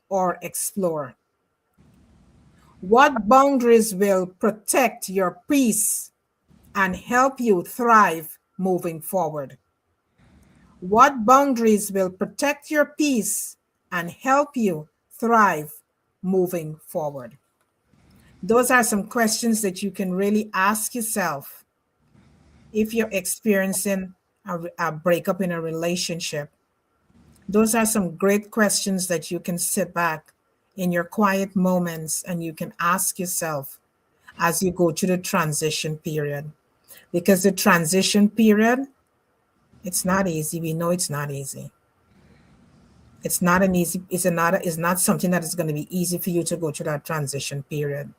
or explore? What boundaries will protect your peace and help you thrive moving forward? What boundaries will protect your peace and help you thrive moving forward? Those are some questions that you can really ask yourself if you're experiencing a breakup in a relationship. Those are some great questions that you can sit back in your quiet moments and you can ask yourself as you go through the transition period. Because the transition period, it's not easy. We know it's not easy. It's not an easy, it's not something that is going to be easy for you to go through that transition period.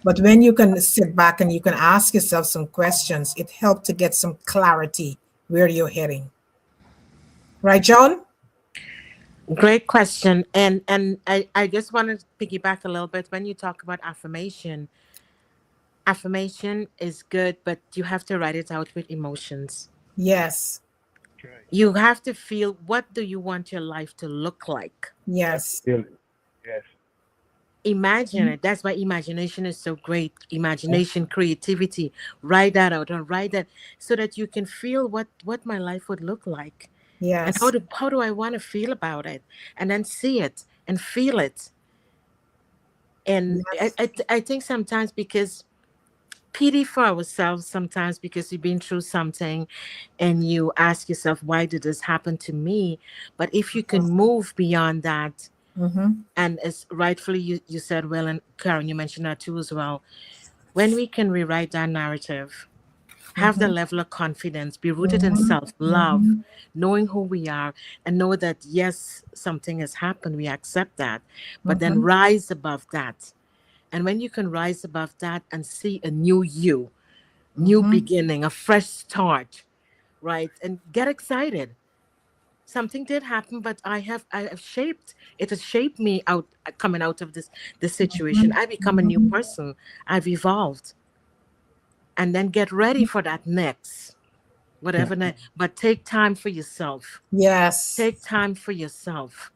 But when you can sit back and you can ask yourself some questions, it helps to get some clarity where you're heading. Right, Joan? Great question. And I just want to piggyback a little bit when you talk about affirmation. Affirmation is good, but you have to write it out with emotions. Yes. Right. You have to feel, what do you want your life to look like? Have to Yes. feel it. Yes. Imagine it. That's why imagination is so great. Imagination, creativity. Write that out and write that so that you can feel what my life would look like. And Yes. how do I want to feel about it? And then see it and feel it. And Yes. I think sometimes because pity for ourselves sometimes because you've been through something and you ask yourself, why did this happen to me? But if you can move beyond that, Mm-hmm. and as rightfully you said, well, and Karen, you mentioned that too as well, when we can rewrite that narrative, have the Mm-hmm. level of confidence, be rooted in Mm-hmm. self love, Mm-hmm. knowing who we are, and know that yes, something has happened, we accept that, but then Mm-hmm. rise above that. And when you can rise above that and see a new you, new Mm-hmm. beginning, a fresh start, right? And get excited. Something did happen, but I have shaped it has shaped me out coming out of this situation. I become a new Mm-hmm. person. I've evolved. And then get ready for that next. Yeah. Whatever next. But take time for yourself. Yes. Take time for yourself.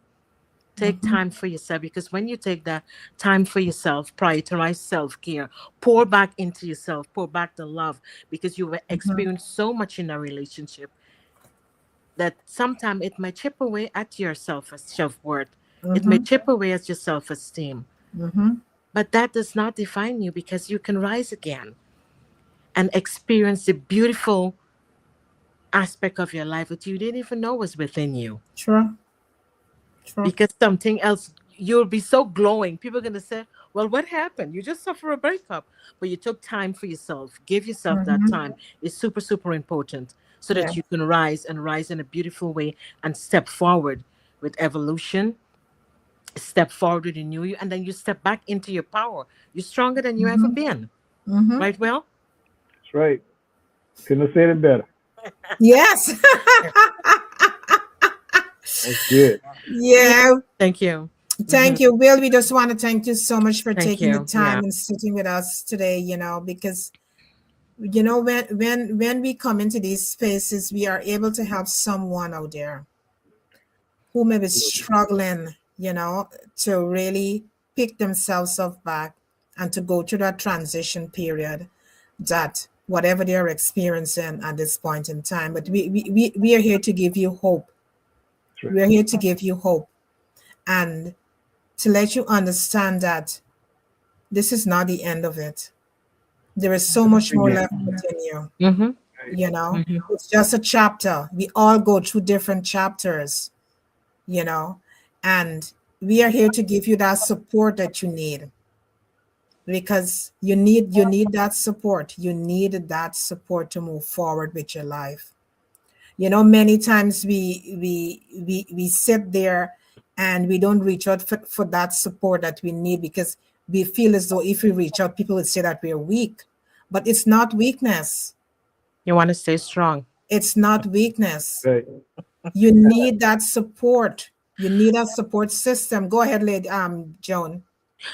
Take Mm-hmm. time for yourself, because when you take that time for yourself, prioritize self-care, pour back into yourself, pour back the love, because you've Mm-hmm. experienced so much in a relationship that sometimes it may chip away at your self-worth. It may Mm-hmm. chip away at your self-esteem. Mm-hmm. But that does not define you, because you can rise again and experience the beautiful aspect of your life that you didn't even know was within you. True. True. Because something else, you'll be so glowing. People are going to say, well, what happened? You just suffer a breakup, but you took time for yourself. Give yourself that Mm-hmm. time. It's super, super important so Yeah. that you can rise and rise in a beautiful way and step forward with evolution, step forward with the new you, and then you step back into your power. You're stronger than you ever Mm-hmm. been. Mm-hmm. Right, Will? That's right. Couldn't have said it better. Yes. That's good. Yeah. Thank you. Hmm. Thank you, Will. We just want to thank you so much for Thank taking the you. time Yeah. and sitting with us today, because when we come into these spaces, we are able to help someone out there who may be Absolutely. struggling, to really pick themselves up back and to go through that transition period, that whatever they're experiencing at this point in time. But we are here to give you hope. That's right. We're here to give you hope and to let you understand that this is not the end of it. There is so Just much more begin. left within you. Mm-hmm. Right. It's just a chapter. We all go through different chapters, you know, and we are here to give you that support that you need, because you need that support. You need that support to move forward with your life. Many times we sit there and we don't reach out for that support that we need, because we feel as though if we reach out, people would say that we're weak. But it's not weakness. You want to stay strong. It's not weakness. Right. You need that support. You need a support system. Go ahead, lady, Joan.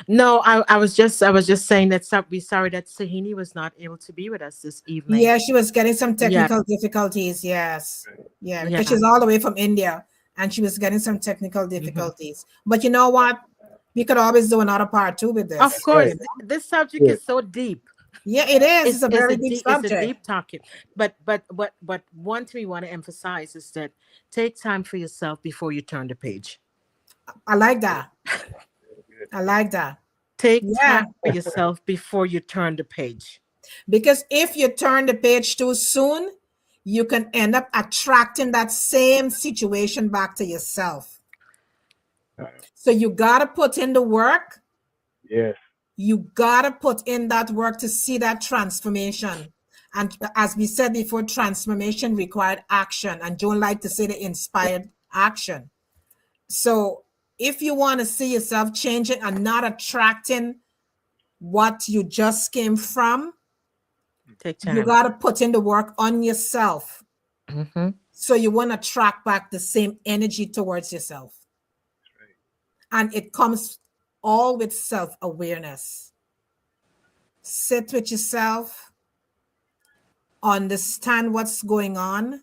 No, I was just saying that we sorry that Sohini was not able to be with us this evening. Yeah, she was getting some Yeah, technical difficulties. Yes. Yeah, because yeah. she's all the way from India and she was getting some technical Hmm. difficulties. But you know what? We could always do another part two with Of this. Right. course, this subject Good. is so deep. Yeah, it is. It's a It's very a deep deep, it's a subject. deep topic. But one thing we want to emphasize is that take time for yourself before you turn the page. I like that. I like that. Take Yeah. time for yourself before you turn the page. Because if you turn the page too soon, you can end up attracting that same situation back to yourself. So you got to put in the work. Yes. You got to put in that work to see that transformation. And as we said before, transformation required action. And Joan liked to say the inspired action. So if you want to see yourself changing and not attracting what you just came from, Take you time. got to put in the work on yourself. Hmm. So you want to track back the same energy towards yourself. And it comes all with self-awareness. Sit with yourself, understand what's going on,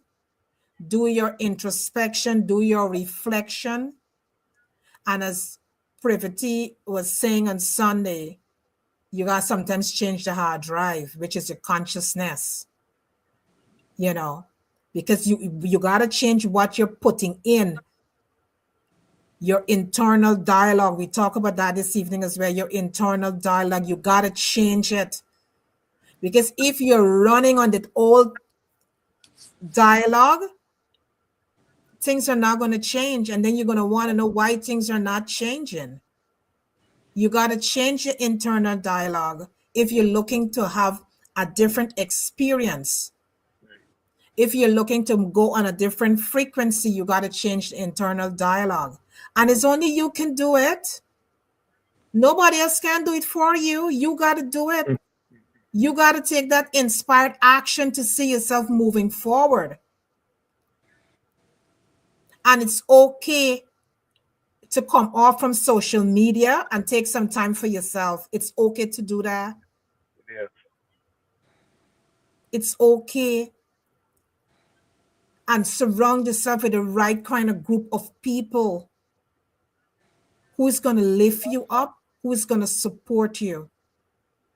do your introspection, do your reflection. And as Privity was saying on Sunday, you got to sometimes change the hard drive, which is your consciousness, you know, because you got to change what you're putting in. Your internal dialogue. We talk about that this evening as well. Your internal dialogue, you got to change it. Because if you're running on that old dialogue, things are not going to change. And then you're going to want to know why things are not changing. You got to change your internal dialogue if you're looking to have a different experience. If you're looking to go on a different frequency, you got to change the internal dialogue. And it's only you can do it. Nobody else can do it for you. You got to do it. You got to take that inspired action to see yourself moving forward. And it's okay to come off from social media and take some time for yourself. It's okay to do that. Yes. It's okay. And surround yourself with the right kind of group of people who's going to lift you up, who's going to support you.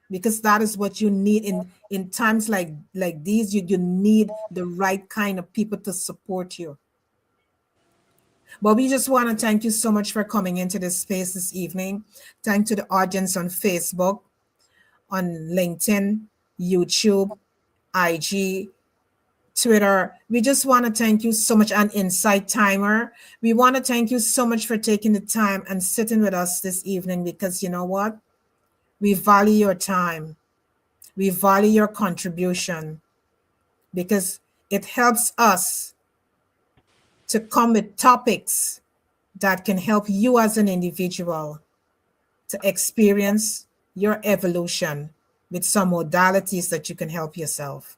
Because that is what you need in times like these. You need the right kind of people to support you. But we just want to thank you so much for coming into this space this evening. Thank to the audience on Facebook, on LinkedIn, YouTube, IG, Twitter. We just want to thank you so much. And Insight Timer, we want to thank you so much for taking the time and sitting with us this evening, because you know what? We value your time. We value your contribution, because it helps us to come with topics that can help you as an individual to experience your evolution with some modalities that you can help yourself.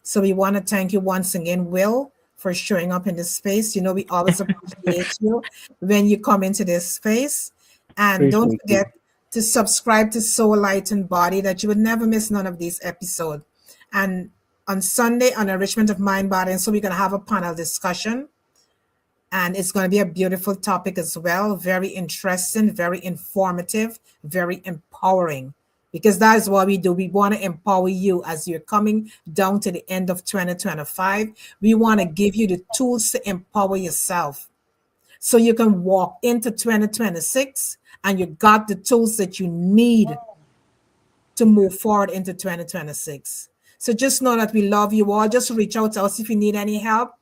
So we want to thank you once again, Will, for showing up in this space. You know, we always appreciate you when you come into this space. And don't Appreciate you. forget to subscribe to Soul Light and Body, that you would never miss none of these episodes. And on Sunday, on Enrichment of Mind, Body, and so we're going to have a panel discussion. And it's going to be a beautiful topic as well. Very interesting, very informative, very empowering. Because that is what we do. We want to empower you as you're coming down to the end of 2025. We want to give you the tools to empower yourself so you can walk into 2026 and you got the tools that you need to move forward into 2026. So just know that we love you all. Just reach out to us if you need any help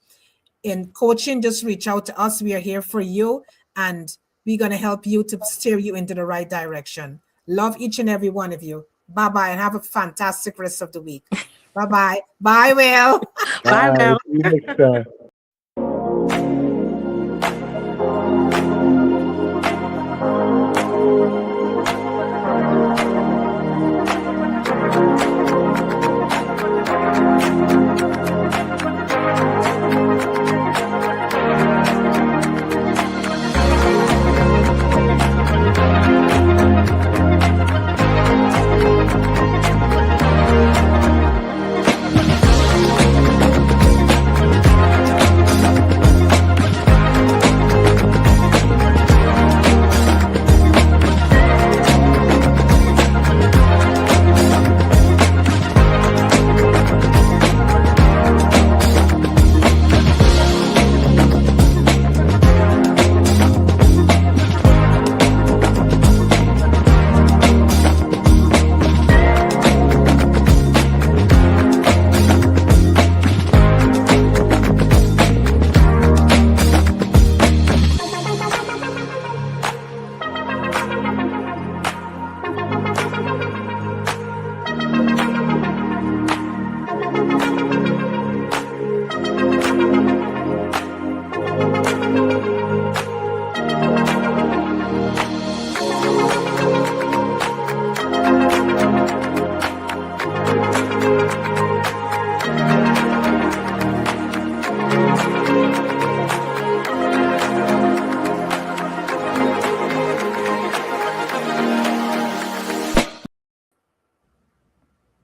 in coaching. Just reach out to us. We are here for you, and we're going to help you to steer you into the right direction. Love each and every one of you. Bye-bye, and have a fantastic rest of the week. Bye-bye. Bye, Will. Bye, Bye. Mel. See you next time.